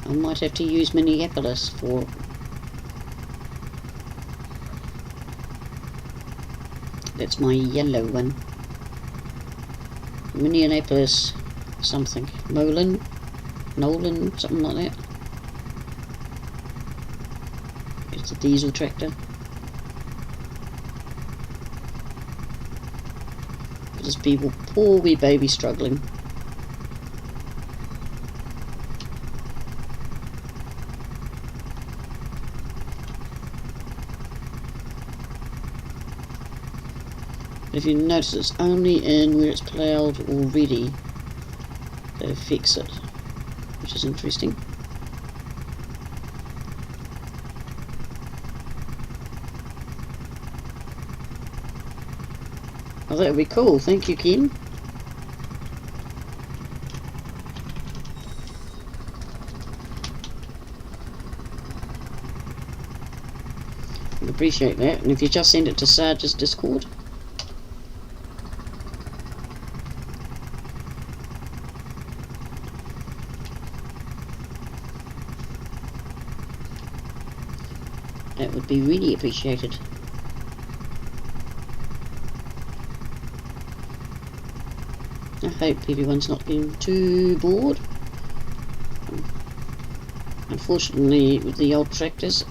I might have to use Minneapolis for... That's my yellow one. Minneapolis something. Nolan, something like that. It's a diesel tractor. This poor wee baby struggling. But if you notice, it's only in where it's ploughed already that affects it, which is interesting. Oh, that would be cool. Thank you, Ken. I appreciate that. And if you just send it to Sarge's Discord. That would be really appreciated. I hope everyone's not getting too bored. Unfortunately, with the old tractors,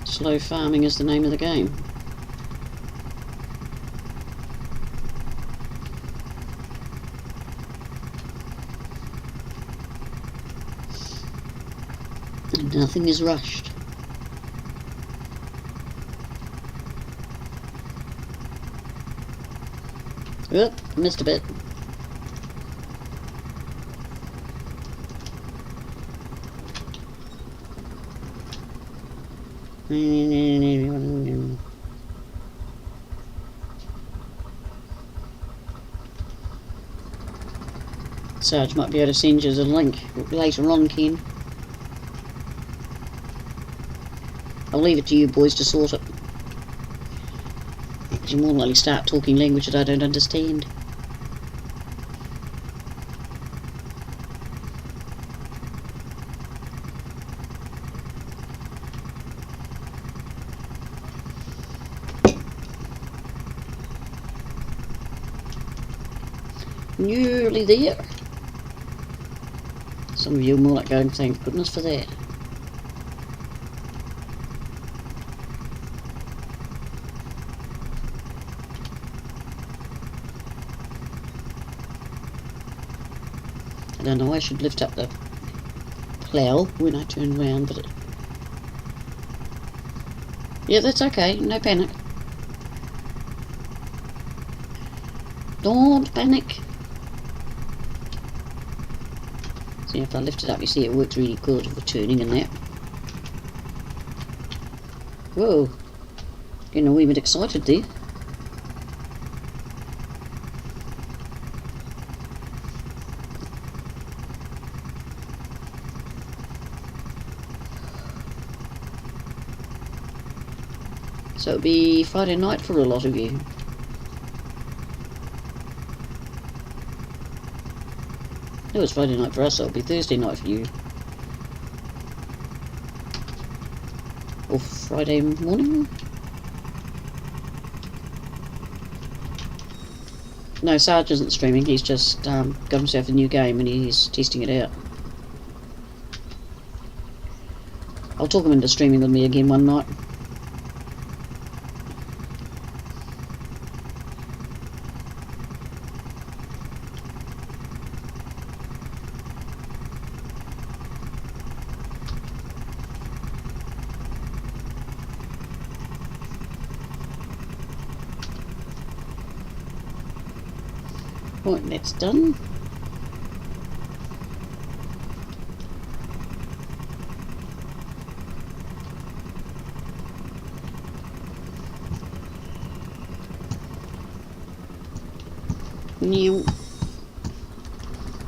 slow farming is the name of the game. And nothing is rushed. Oop, missed a bit. Sarge might be able to send you the link later on, Ken. I'll leave it to you boys to sort it. You more likely start talking language that I don't understand. Nearly there. Some of you are more like going, thank goodness for that. I don't know, I should lift up the plough when I turn round, but yeah, that's okay, no panic. Don't panic. See, if I lift it up, you see it works really good for turning and that. Whoa, getting a wee bit excited there. So it'll be Friday night for a lot of you. No, it's Friday night for us, so it'll be Thursday night for you. Or Friday morning? No, Sarge isn't streaming, he's just got himself a new game and he's testing it out. I'll talk him into streaming with me again one night. Right, that's done. New.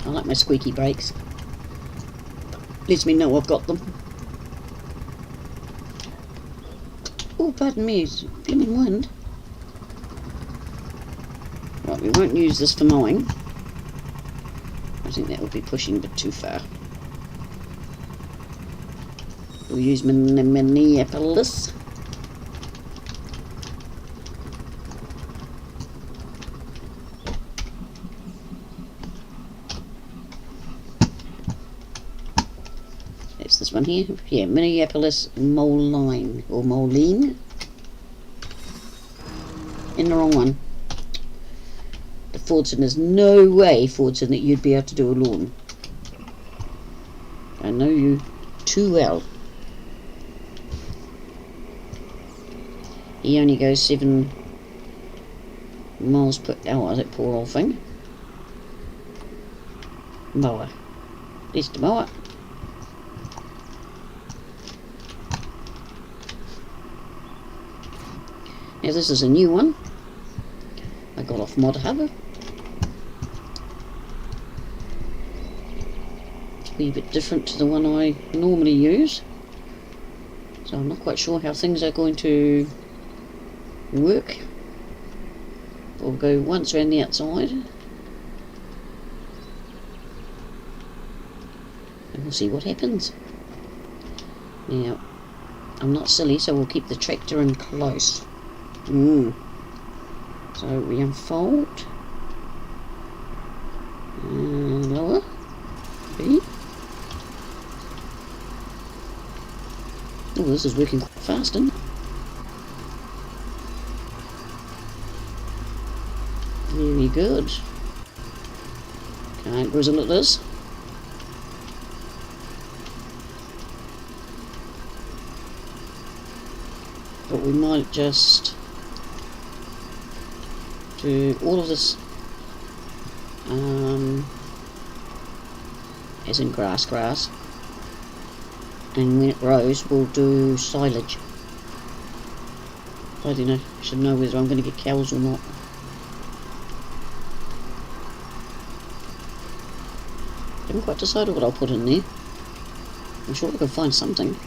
I like my squeaky brakes. Lets me know I've got them. Oh, pardon me, it's blooming wind. Right, we won't use this for mowing. I think that would be pushing a bit too far. We'll use Minneapolis. That's this one here. Yeah, Minneapolis Moline or Moline. In the wrong one. Fordson, there's no way, Fordson, that you'd be able to do a lawn. I know you too well. He only goes 7 miles per hour, that poor old thing. Mower. There's the mower. Now this is a new one. got off Mod Hub. It's a wee bit different to the one I normally use, so I'm not quite sure how things are going to work. We'll go once around the outside and we'll see what happens. Now, I'm not silly, so we'll keep the tractor in close. So we unfold, lower, B. Oh, this is working quite fast, isn't it? Very good. Can't grizzle at this. But we might just do all of this as in grass, and when it grows we'll do silage. I don't know, I should know whether I'm going to get cows or not. Haven't quite decided what I'll put in there. I'm sure I can find something.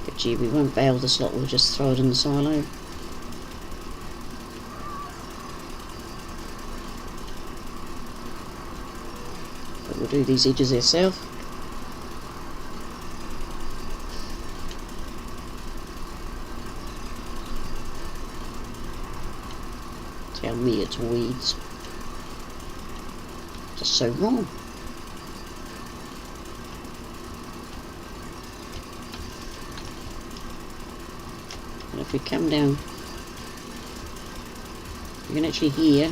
But gee, we won't bale this lot, we'll just throw it in the silo. But we'll do these edges ourselves. Tell me it's weeds. Just so wrong. And if we come down, you can actually hear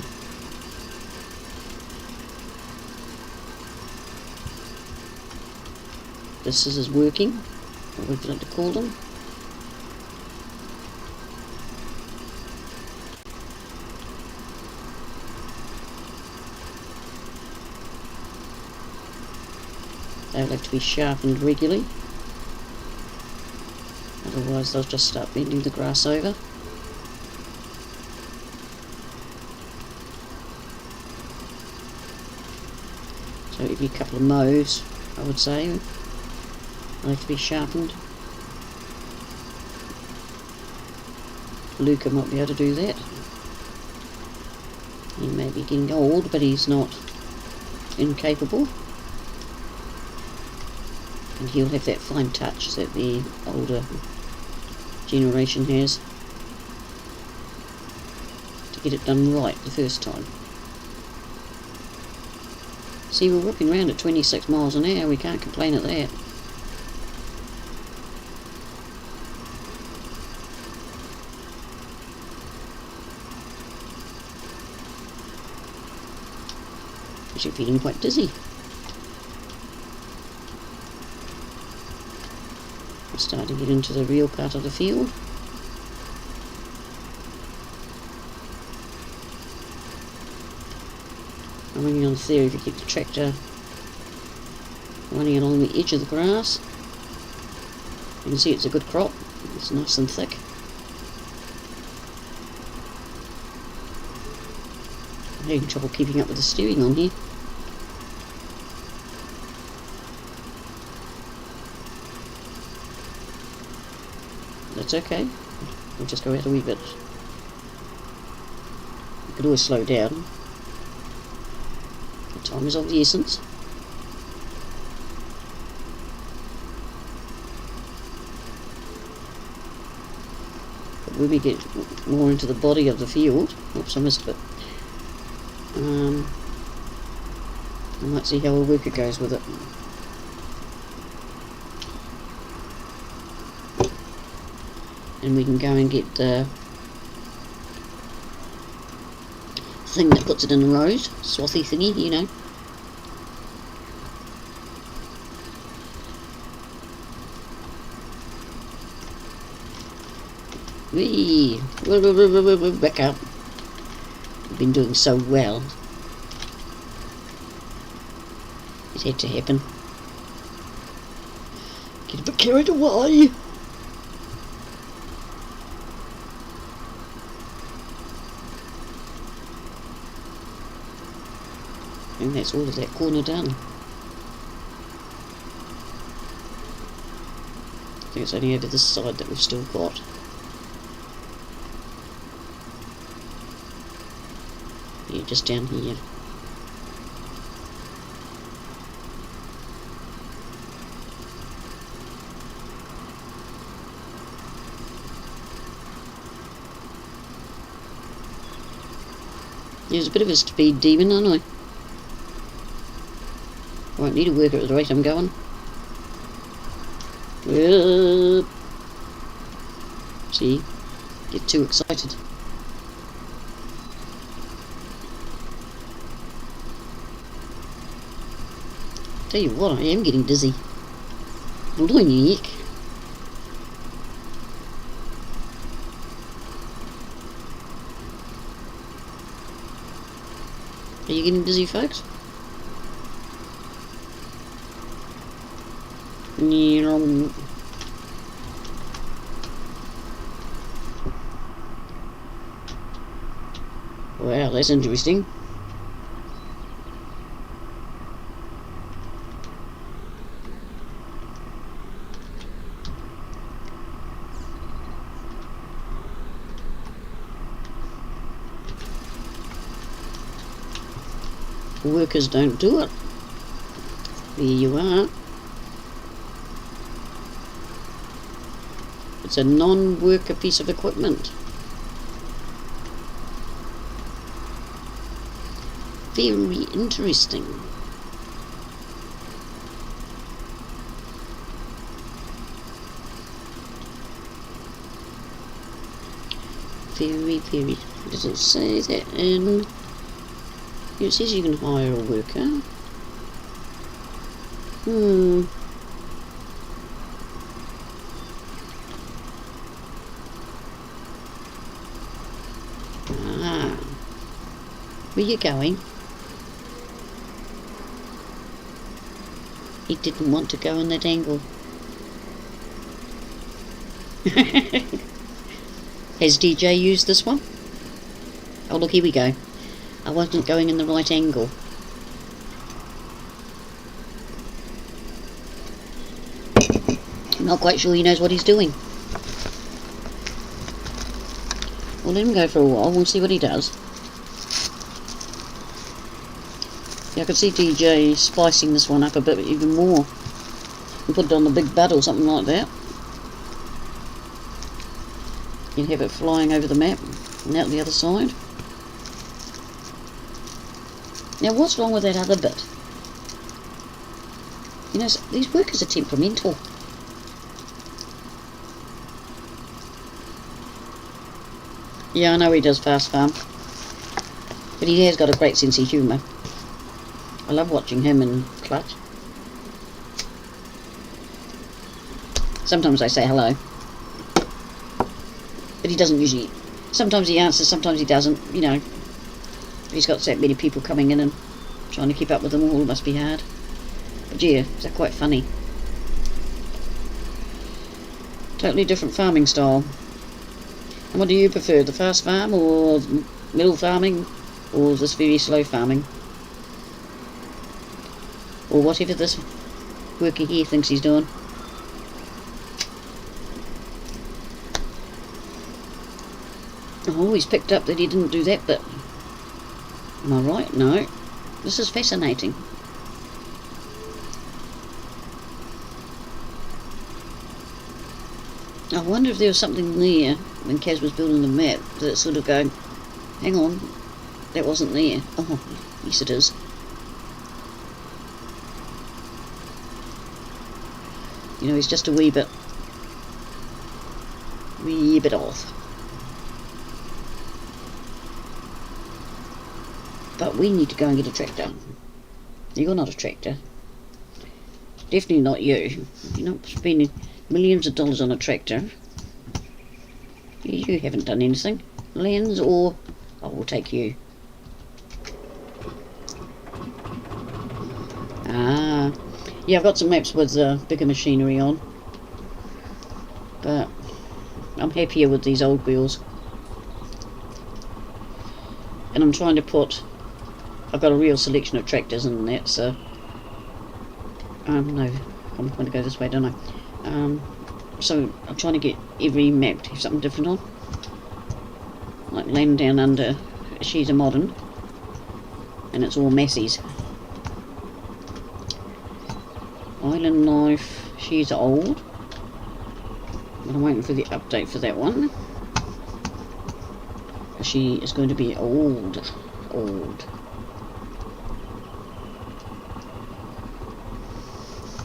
the scissors working, or what we'd like to call them. They'll have to be sharpened regularly, otherwise they'll just start bending the grass over. So every couple of mows, I would say, they'll have to be sharpened. Luca might be able to do that. He may be getting old, but he's not incapable. And he'll have that fine touch that the older generation has to get it done right the first time. See, we're whipping around at 26 miles an hour, we can't complain at that. Actually feeling quite dizzy. Starting to get into the real part of the field. I'm running on the theory if you keep the tractor running along the edge of the grass, you can see it's a good crop, it's nice and thick. I'm having trouble keeping up with the steering on here. That's okay, we'll just go out a wee bit. You could always slow down. The time is of the essence. But when we get more into the body of the field, oops, I missed a bit. I might see how a worker goes with it. And we can go and get the thing that puts it in the rows, swathy thingy, you know. Whee! Back up. We've been doing so well. It had to happen. Get a bit carried away. And that's all of that corner done. I think it's only over this side that we've still got. Yeah, just down here. There's a bit of a speed demon, aren't I? I won't need to work at the rate I'm going. See? Get too excited. Tell you what, I am getting dizzy. Blimey. Are you getting dizzy, folks? Wow, that's interesting. Workers don't do it. There you are. It's a non-worker piece of equipment. Very interesting. Very. Does it say that in? It says you can hire a worker. Where you going? He didn't want to go on that angle. Has DJ used this one? Oh look, here we go. I wasn't going in the right angle. I'm not quite sure he knows what he's doing. We'll let him go for a while, we'll see what he does. Yeah, I could see DJ spicing this one up a bit even more. And put it on the big bud or something like that. You can have it flying over the map and out the other side. Now what's wrong with that other bit? You know, these workers are temperamental. Yeah, I know he does fast farm. But he has got a great sense of humour. I love watching him and Clutch. Sometimes I say hello. But he doesn't usually. Sometimes he answers, sometimes he doesn't, you know. He's got so many people coming in and trying to keep up with them all must be hard. But yeah, they're quite funny. Totally different farming style. And what do you prefer, the fast farm or middle farming or this very slow farming? Or whatever this worker here thinks he's doing. Oh, he's picked up that he didn't do that bit. Am I right? No. This is fascinating. I wonder if there was something there when Cazz was building the map that sort of going, hang on, that wasn't there. Oh, yes it is. You know, he's just a wee bit off. But we need to go and get a tractor. You're not a tractor. Definitely not you. You're not spending millions of dollars on a tractor. You haven't done anything. Lands or... I will take you. Ah. Yeah, I've got some maps with bigger machinery on. but I'm happier with these old wheels. And I'm trying to put, I've got a real selection of tractors in that, so no, I'm going to go this way, don't I? So I'm trying to get every map to have something different on, like laying down under, she's a modern, and it's all Massey's. Island Life, she's old, but I'm waiting for the update for that one. She is going to be old.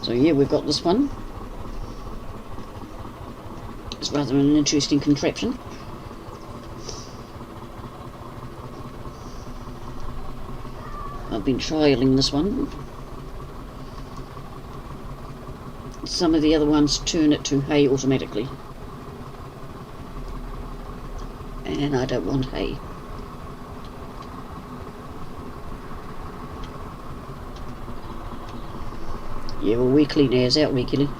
So yeah, we've got this one. It's rather an interesting contraption. I've been trialling this one. Some of the other ones turn it to hay automatically, and I don't want hay. Yeah, well, we clean ours out regularly.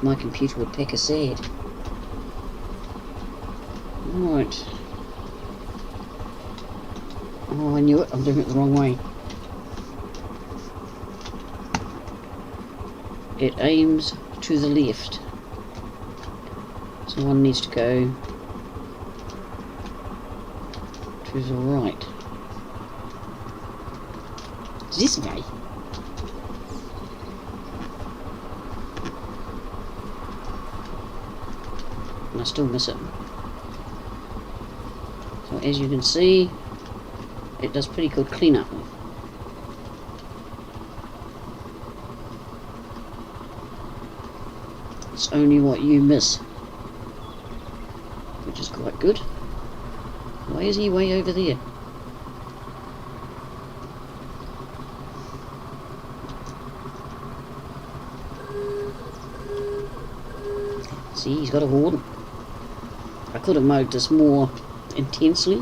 My computer would pack a sad. Right. Oh, I knew it. I'm doing it the wrong way. It aims to the left. So one needs to go to the right. This way. And I still miss it. So as you can see, it does pretty good cleanup. It's only what you miss, which is quite good. Why is he way over there? See, he's got a horn. I could have mowed this more intensely.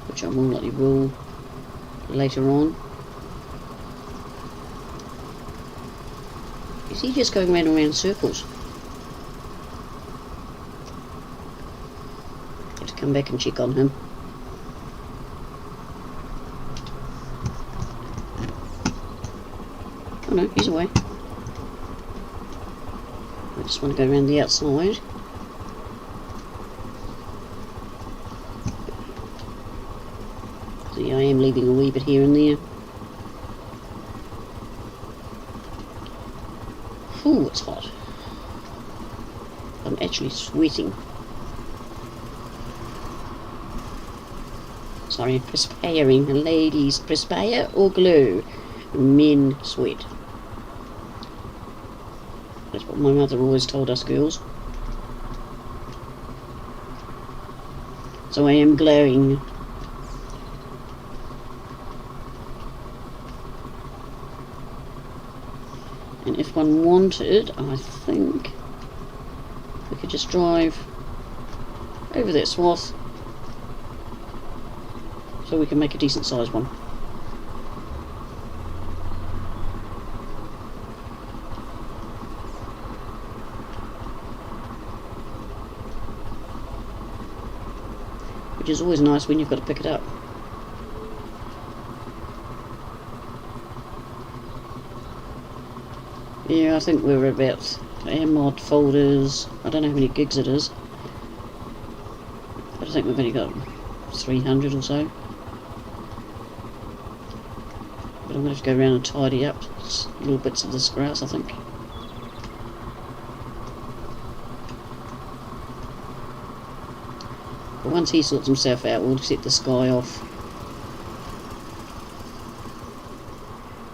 Which I more likely will later on. Is he just going round and round circles? Have to come back and check on him. Oh no, he's away. I just want to go around the outside. See, I am leaving a wee bit here and there. Ooh, it's hot. I'm actually sweating. Sorry, perspiring. Ladies perspire or glow. Men sweat. That's what my mother always told us girls. So I am glowing. And if one wanted, I think we could just drive over that swath so we can make a decent sized one. Which is always nice when you've got to pick it up. Yeah, I think we're about our mod folders. I don't know how many gigs it is, but I think we've only got 300 or so. But I'm going to have to go around and tidy up little bits of this grass, I think. But once he sorts himself out, we'll set the sky off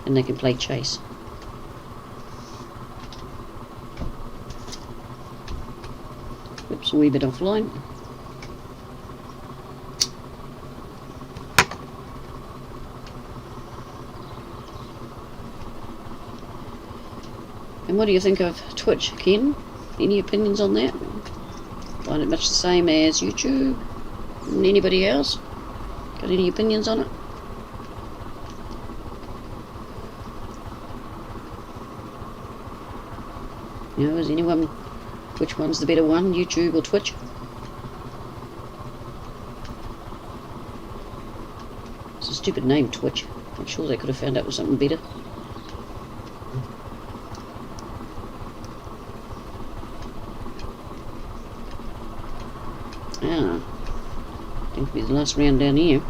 and they can play chase. Oops, a wee bit offline. And what do you think of Twitch, Ken? Any opinions on that? Find it much the same as YouTube? And anybody else? Got any opinions on it? You know, is anyone, which one's the better one, YouTube or Twitch? It's a stupid name, Twitch. I'm sure they could have found out with something better. Ah, I think it'll be the last round down here.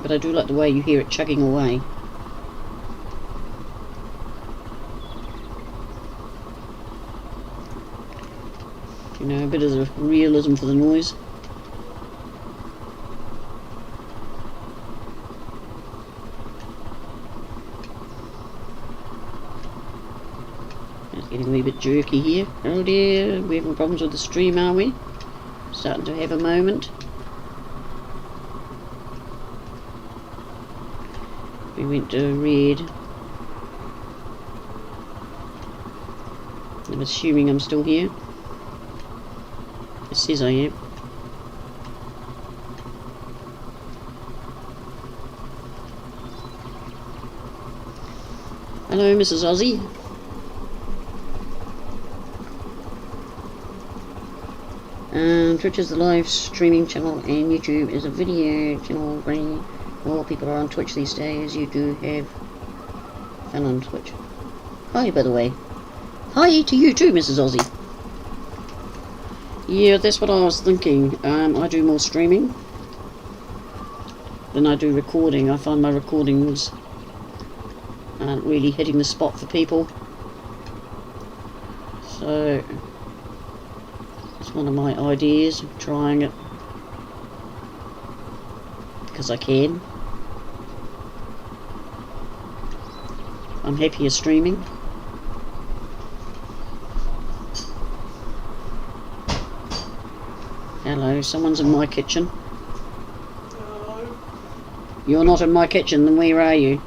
But I do like the way you hear it chugging away. You know, a bit of the realism for the noise. It's getting a wee bit jerky here. Oh dear, we're having problems with the stream, are we? Starting to have a moment. We went to red. I'm assuming I'm still here. It says I am. Hello, Mrs. Aussie. Twitch is the live streaming channel and YouTube is a video channel. More people are on Twitch these days. You do have fun on Twitch. Hi, by the way. Hi to you too, Mrs. Aussie. Yeah, that's what I was thinking. I do more streaming than I do recording. I find my recordings aren't really hitting the spot for people. So, it's one of my ideas of trying it. Because I can. I'm happier streaming. Hello, someone's in my kitchen. Hello. You're not in my kitchen, then where are you?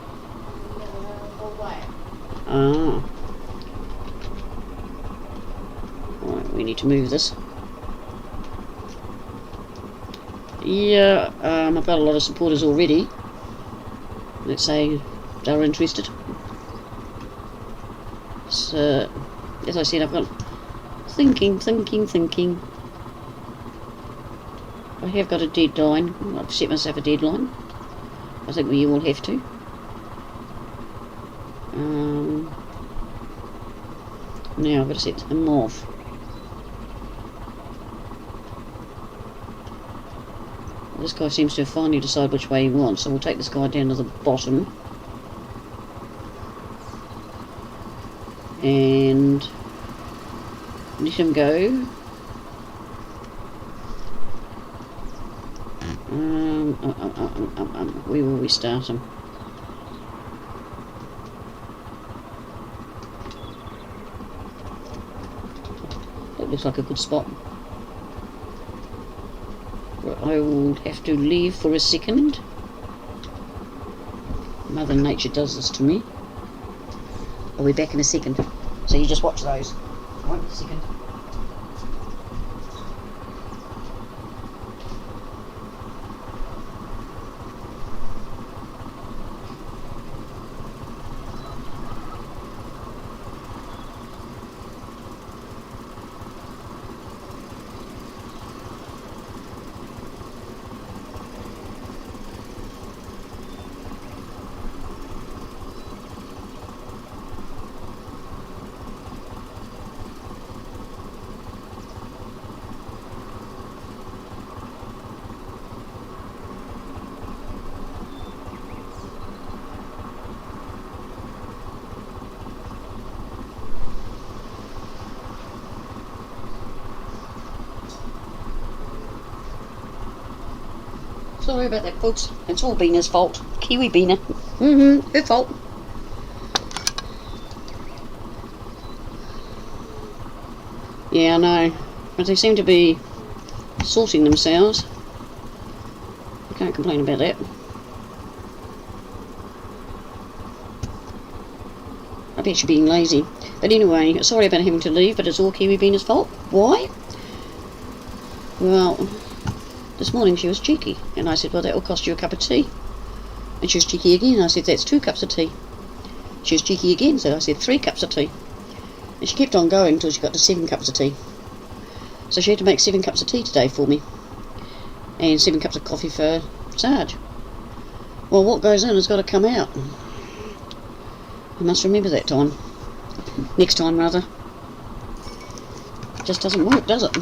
Ah. Right, we need to move this. Yeah, I've got a lot of supporters already. Let's say they're interested. So, as I said, I've got thinking. I have got a deadline. I've set myself a deadline. I think we all have to. Now I've got to set him off. This guy seems to have finally decided which way he wants, so we'll take this guy down to the bottom. And let him go. Where will we start him? That looks like a good spot. I will have to leave for a second. Mother Nature does this to me. I'll be back in a second. So you just watch those. I won't be a second. Sorry about that, folks. It's all Bina's fault. Kiwi Bina. Her fault. Yeah, I know. But they seem to be sorting themselves. Can't complain about that. I bet you're being lazy. But anyway, sorry about having to leave, but it's all Kiwi Bean's fault. Why? Well, this morning she was cheeky, and I said, well, that will cost you a cup of tea. And she was cheeky again. I said, that's 2 cups of tea. She was cheeky again, so I said 3 cups of tea. And she kept on going until she got to 7 cups of tea. So she had to make 7 cups of tea today for me. And 7 cups of coffee for Sarge. Well, what goes in has got to come out. I must remember that time. Next time, rather. It just doesn't work, does it?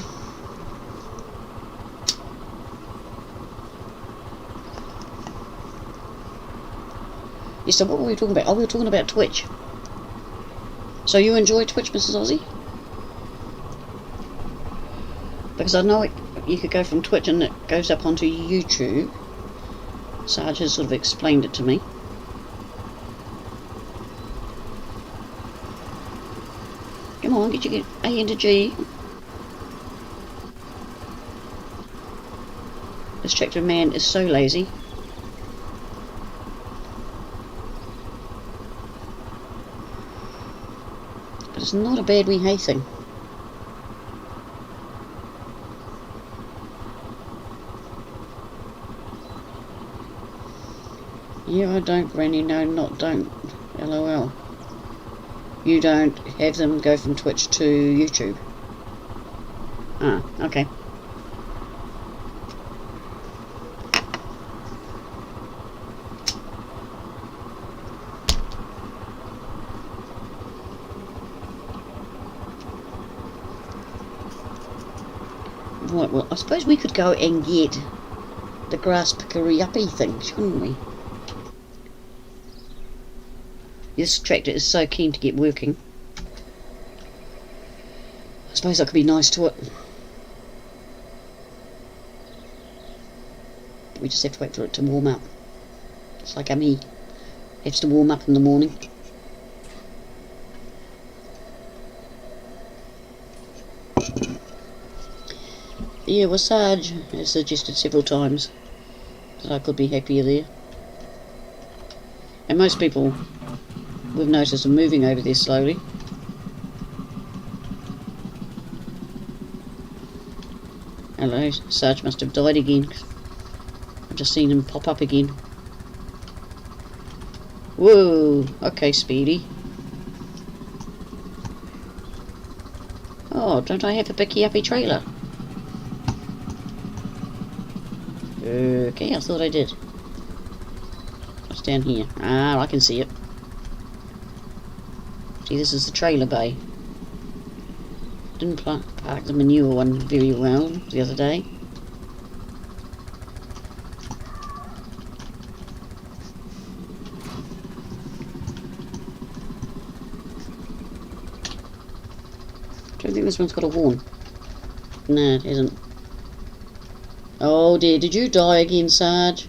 Yes, so what were we talking about? Oh, we were talking about Twitch. So you enjoy Twitch, Mrs. Aussie? Because I know you could go from Twitch and it goes up onto YouTube. Sarge has sort of explained it to me. Come on, get your A into G. This tractor man is so lazy. But it's not a bad wee hay thing. Yeah, I don't, Granny. No, not don't. LOL. You don't have them go from Twitch to YouTube. Ah, okay. Right, well, I suppose we could go and get the grass pickery-uppy thing, shouldn't we? This tractor is so keen to get working. I suppose I could be nice to it. We just have to wait for it to warm up. It's like me. It has to warm up in the morning. Yeah, well, Sarge has suggested several times that I could be happier there. And most people, we've noticed, are moving over there slowly. Hello, Sarge must have died again. I've just seen him pop up again. Whoa, okay, Speedy. Oh, don't I have a picky-uppy trailer? Okay, I thought I did. It's down here. Ah, I can see it. See, this is the trailer bay. Didn't park the manure one very well the other day. Don't think this one's got a horn. No, it hasn't. Oh dear, did you die again, Sarge?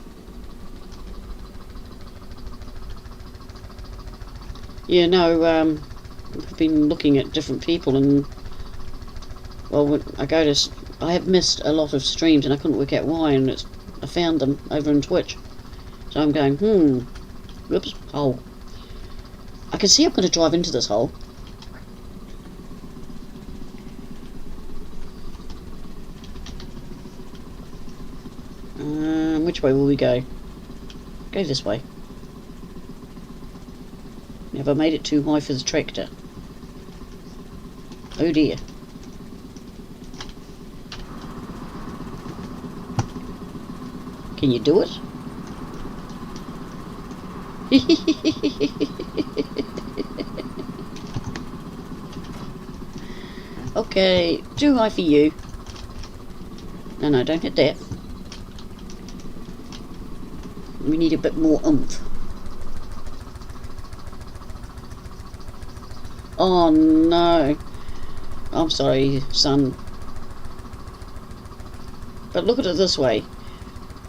Yeah, no, I've been looking at different people, and well, when I have missed a lot of streams and I couldn't work out why, and I found them over on Twitch. So I'm going, whoops, hole. I can see I'm going to drive into this hole. Which way will we go? Go this way. Have I made it too high for the tractor? Oh dear. Can you do it? Okay, too high for you. No, don't hit that. We need a bit more oomph. Oh no. I'm sorry, son. But look at it this way.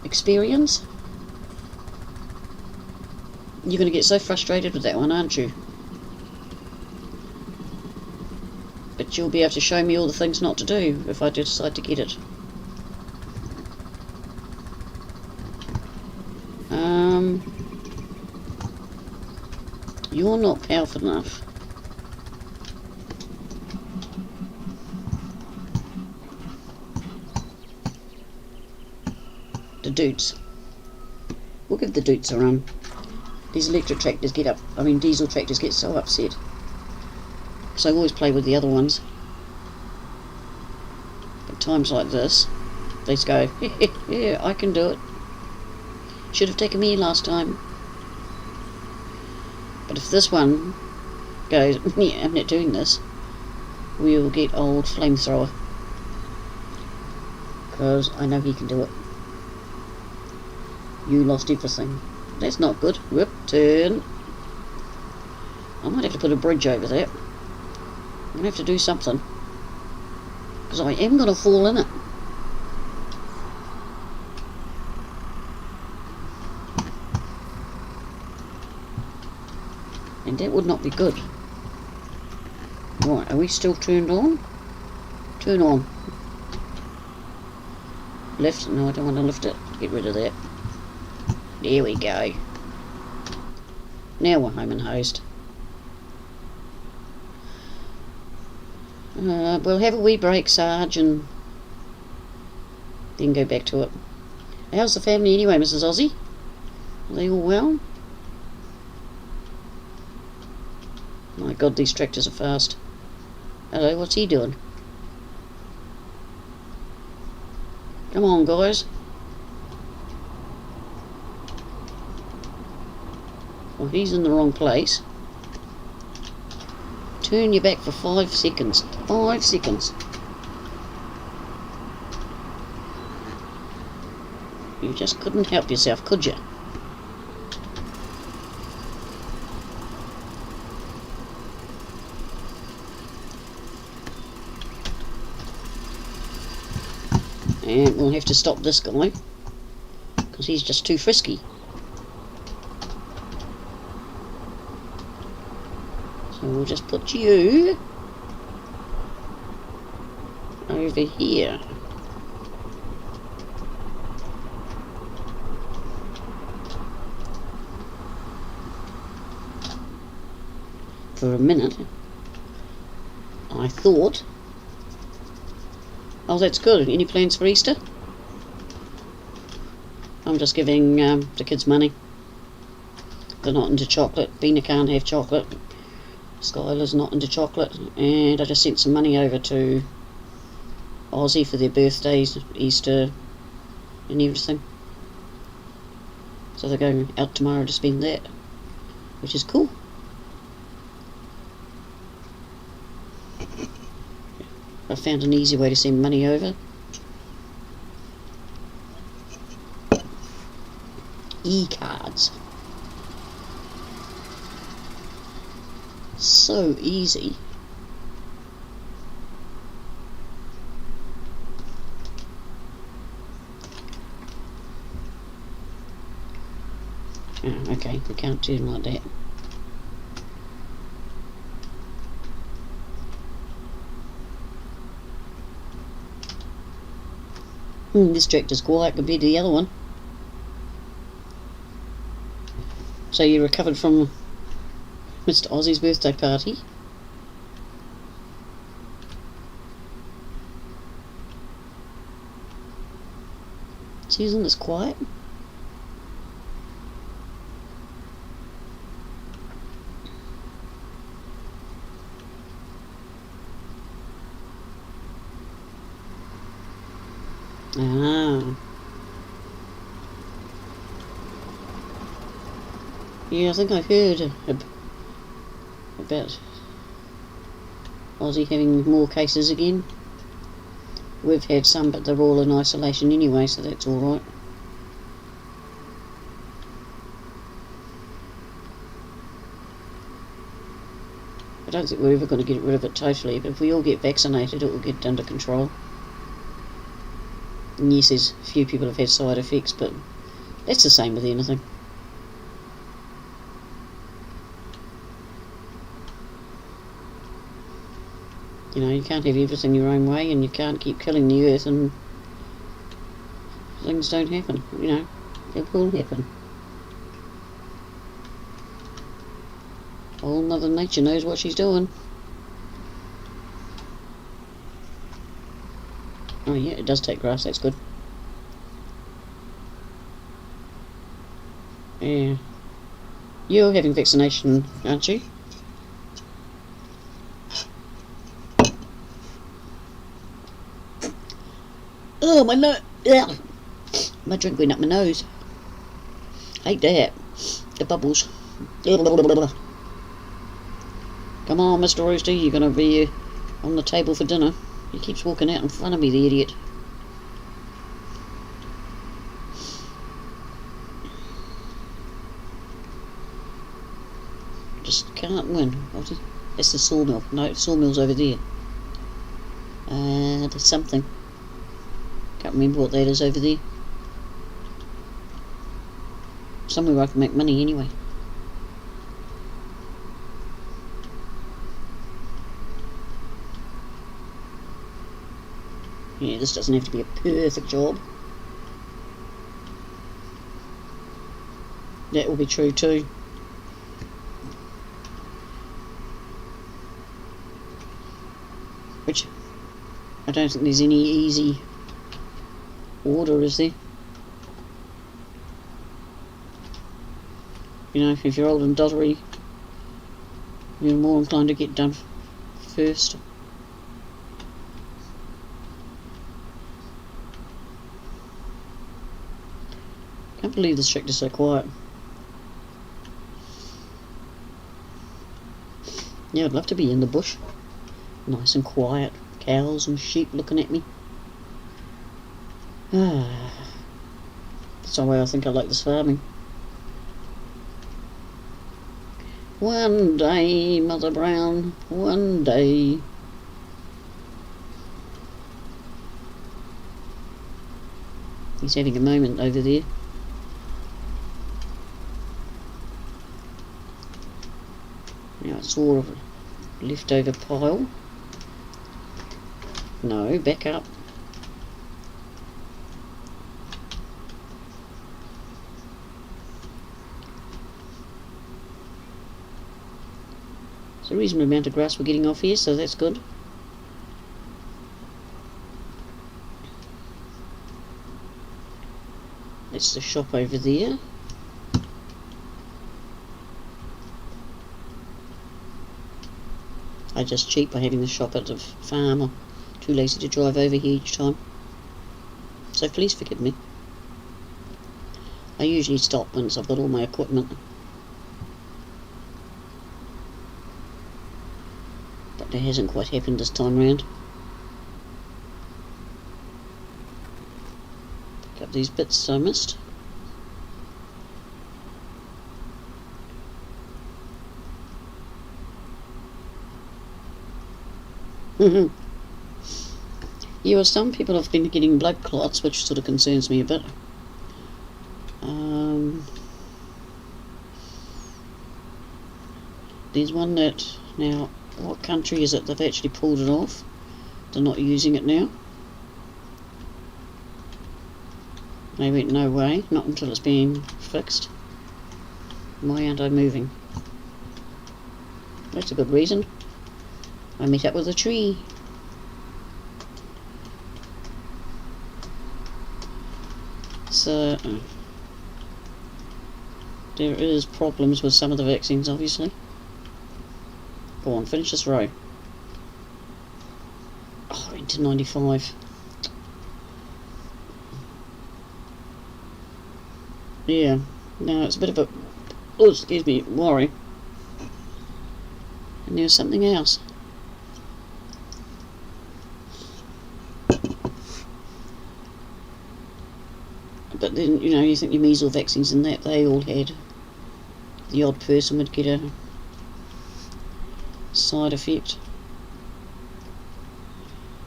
Experience? You're going to get so frustrated with that one, aren't you? But you'll be able to show me all the things not to do if I decide to get it. You're not powerful enough. The dudes. We'll give the dudes a run. These electric tractors get up, diesel tractors get so upset. So I always play with the other ones. But times like this, they just go, yeah, I can do it. Should have taken me last time. But if this one goes, yeah, I'm not doing this, we will get old flamethrower. Because I know he can do it. You lost everything. That's not good. Whoop, turn. I might have to put a bridge over that. I'm going to have to do something. Because I am going to fall in it. And that would not be good. Right, are we still turned on? Turn on. Lift? No, I don't want to lift it. Get rid of that. There we go. Now we're home and hosed. We'll have a wee break, Sarge, and then go back to it. How's the family anyway, Mrs. Aussie? Are they all well? My God, these tractors are fast. Hello, what's he doing? Come on, guys. Well, he's in the wrong place. Turn your back for 5 seconds. 5 seconds. You just couldn't help yourself, could you? And we'll have to stop this guy, because he's just too frisky. So we'll just put you over here. For a minute, I thought, oh, that's good. Any plans for Easter? I'm just giving the kids money. They're not into chocolate. Bina can't have chocolate. Skylar's not into chocolate. And I just sent some money over to Aussie for their birthdays, Easter, and everything. So they're going out tomorrow to spend that, which is cool. I found an easy way to send money over. E-cards. So easy. Oh, okay, we can't do them like that. This tractor's quiet compared to the other one. So you recovered from Mr. Aussie's birthday party. Susan is quiet. Ah. Yeah, I think I heard about Aussie having more cases again. We've had some, but they're all in isolation anyway, so that's alright. I don't think we're ever going to get rid of it totally, but if we all get vaccinated, it will get under control. And yes, there's a few people have had side effects, but that's the same with anything. You know, you can't have everything your own way, and you can't keep killing the earth, and things don't happen, you know. It will happen. Old Mother Nature knows what she's doing. Oh yeah, it does take grass, that's good. Yeah. You're having vaccination, aren't you? Oh, my nose! My drink went up my nose. Hate that. The bubbles. Come on, Mr. Rooster, you're gonna be on the table for dinner. He keeps walking out in front of me, the idiot. Just can't win. That's the sawmill. No, the sawmill's over there. There's something. Can't remember what that is over there. Somewhere I can make money anyway. Yeah, this doesn't have to be a perfect job. That will be true too. Which, I don't think there's any easy order, is there? You know, if you're old and doddery, you're more inclined to get done first. Can't believe this tractor's so quiet. Yeah, I'd love to be in the bush. Nice and quiet. Cows and sheep looking at me. That's the way I think I like this farming. One day, Mother Brown, one day. He's having a moment over there. Now I saw a leftover pile. No, back up. It's a reasonable amount of grass we're getting off here, so that's good. That's the shop over there. I just cheat by having the shop at the farm. I'm too lazy to drive over here each time. So please forgive me. I usually stop once I've got all my equipment. But that hasn't quite happened this time round. Pick up these bits I missed. Yeah, well, some people have been getting blood clots, which sort of concerns me a bit. There's one that, now, what country is it? They've actually pulled it off. They're not using it now. They went, no way, not until it's been fixed. Why aren't I moving? That's a good reason. I met up with a tree. So there is problems with some of the vaccines, obviously. Go on, finish this row. Oh, into 95. Yeah, no, it's a bit of a, oh, excuse me, worry. And there's something else. But then, you know, you think your measles vaccines and that, they all had, the odd person would get a side effect.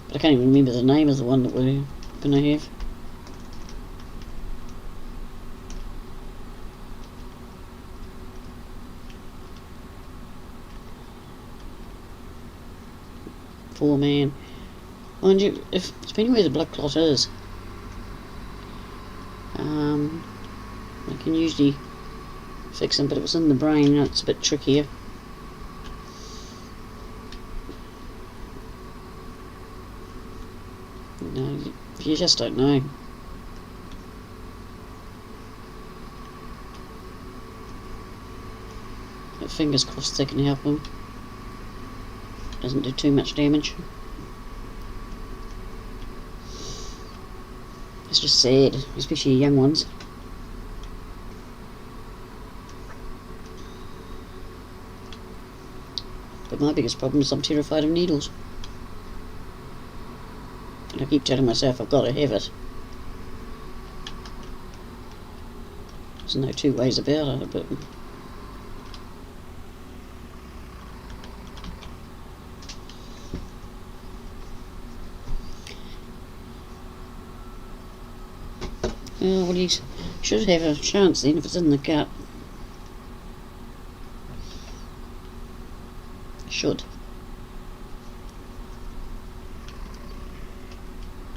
But I can't even remember the name of the one that we're going to have. Poor man. Mind you, if depending where the blood clot is, I can usually fix them, but if it's in the brain, it's a bit trickier. You just don't know. But fingers crossed they can help him. Doesn't do too much damage. It's just sad, especially young ones. But my biggest problem is I'm terrified of needles. And I keep telling myself I've got to have it. There's no two ways about it, but... Oh, well, he should have a chance then if it's in the gut. Should.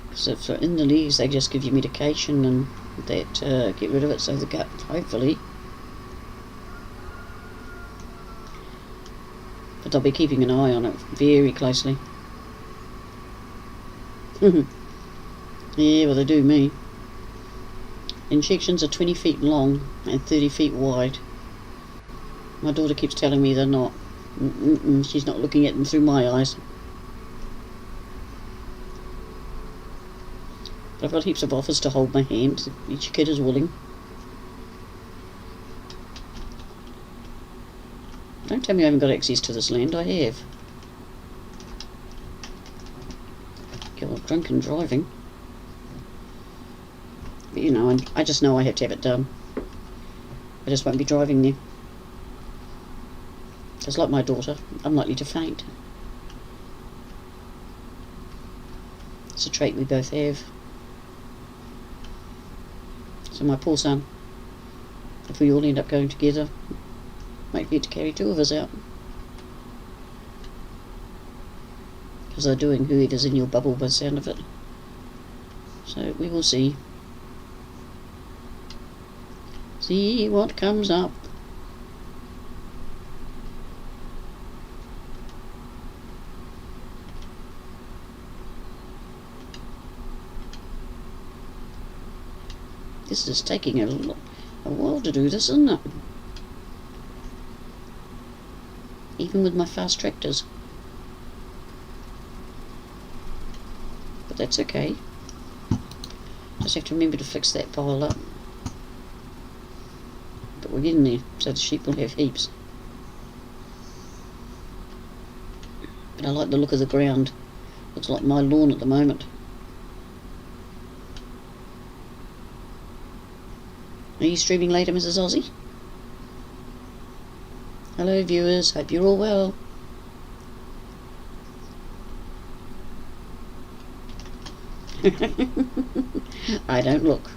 Because if they're in the leaves, they just give you medication and that get rid of it, so the gut, hopefully. But I'll be keeping an eye on it very closely. Yeah, well, they do me. Injections are 20 feet long and 30 feet wide. My daughter keeps telling me they're not. She's not looking at them through my eyes. But I've got heaps of offers to hold my hand. Each kid is willing. Don't tell me I haven't got access to this land. I have. Get all drunk and driving. But you know, I just know I have to have it done. I just won't be driving there. Just like my daughter, I'm likely to faint. It's a trait we both have. So my poor son, if we all end up going together, might be to carry two of us out. Because they're doing whoever's in your bubble by the sound of it. So we will see. See what comes up. This is taking a while to do this, isn't it? Even with my fast tractors. But that's okay. Just have to remember to fix that pile up. But we're getting there, so the sheep will have heaps. But I like the look of the ground. Looks like my lawn at the moment. Are you streaming later, Mrs. Aussie? Hello viewers, hope you're all well. I don't look.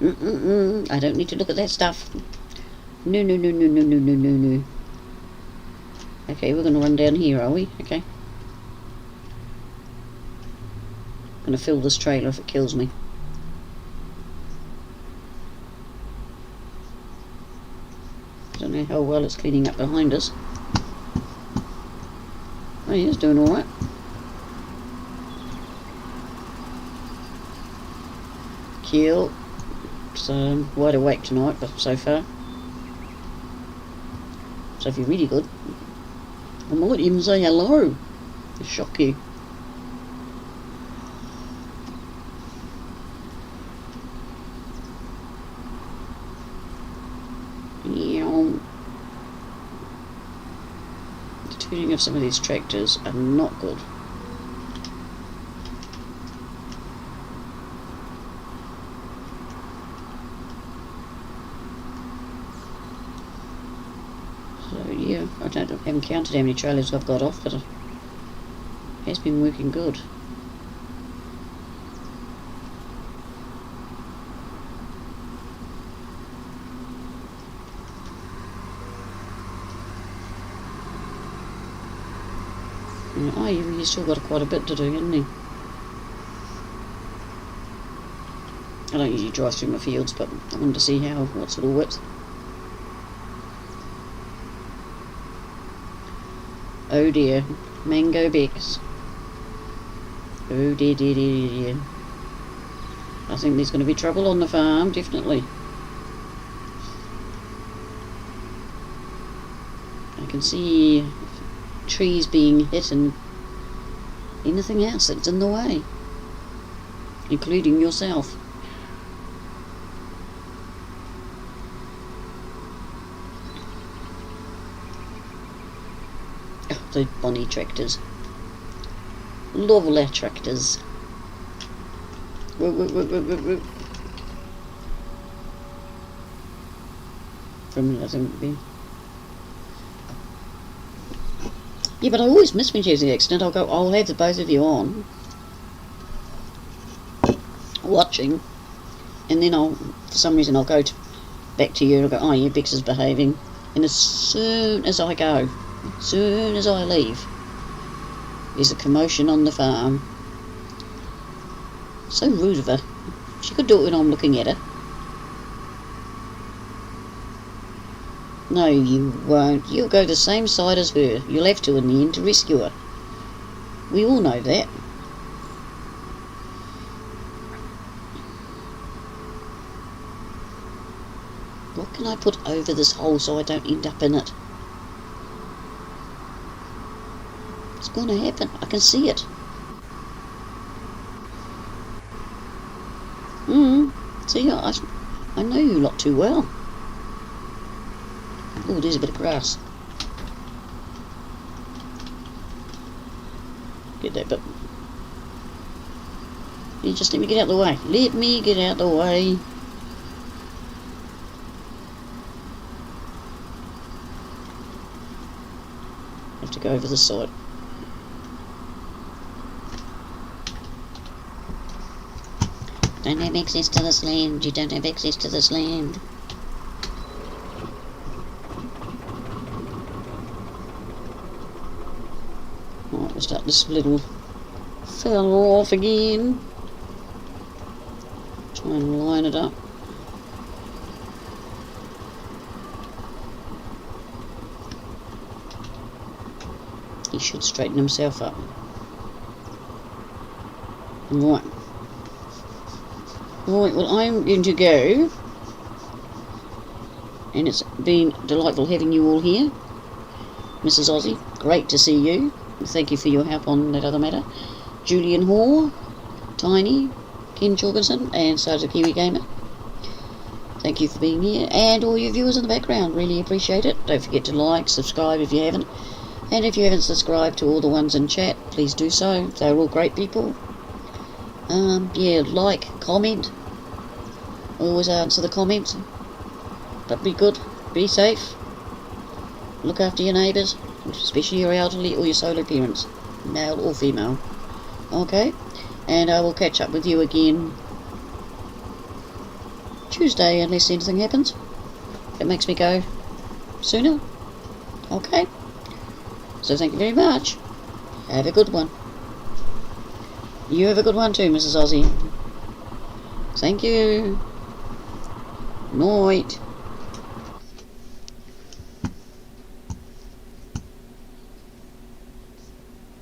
I don't need to look at that stuff. No. Okay, we're going to run down here, are we? Okay. I'm going to fill this trailer if it kills me. I don't know how well it's cleaning up behind us. Oh, he is doing alright. Kill. So, wide awake tonight, but so far. So if you're really good, I might even say hello. To shock you. The tuning of some of these tractors are not good. So yeah, I haven't counted how many trailers I've got off, but it has been working good. Oh, you've still got quite a bit to do, haven't you? I don't usually drive through my fields, but I wanted to see what's it all width. Oh dear, mango becks. Oh dear. I think there's going to be trouble on the farm, definitely. I can see trees being hit and anything else that's in the way, including yourself. Oh, the bonny tractors. Lovely tractors. Woo, woo, woo, woo, woo, woo. For a minute I think it'd be. Yeah, but I always miss when she's the accident. I'll have the both of you on watching, and then for some reason I'll go back to you and I'll go, oh yeah, Bex is behaving, and as soon as I go, as soon as I leave, there's a commotion on the farm. So rude of her. She could do it when I'm looking at her. No, you won't. You'll go the same side as her. You'll have to in the end to rescue her. We all know that. What can I put over this hole so I don't end up in it? It's going to happen. I can see it. See, I know you lot too well. Oh, there's a bit of grass. Get that bit. You just let me get out of the way. Let me get out of the way. Have to go over this side. Don't have access to this land. You don't have access to this land. Right, we'll start this little fella off again. Try and line it up. He should straighten himself up. Right. Right, well I'm going to go, and it's been delightful having you all here. Mrs. Aussie, great to see you. Thank you for your help on that other matter. Julian Hall, Tiny, Ken Jorgensen, and Sergeant Kiwi Gamer. Thank you for being here, and all your viewers in the background, really appreciate it. Don't forget to like, subscribe if you haven't, and if you haven't subscribed to all the ones in chat, please do so. They're all great people. Yeah, like, comment. Always answer the comments. But be good, be safe. Look after your neighbours, especially your elderly or your solo parents, male or female. Okay, and I will catch up with you again Tuesday unless anything happens that makes me go sooner. Okay, so thank you very much. Have a good one. You have a good one too, Mrs. Aussie. Thank you. Night.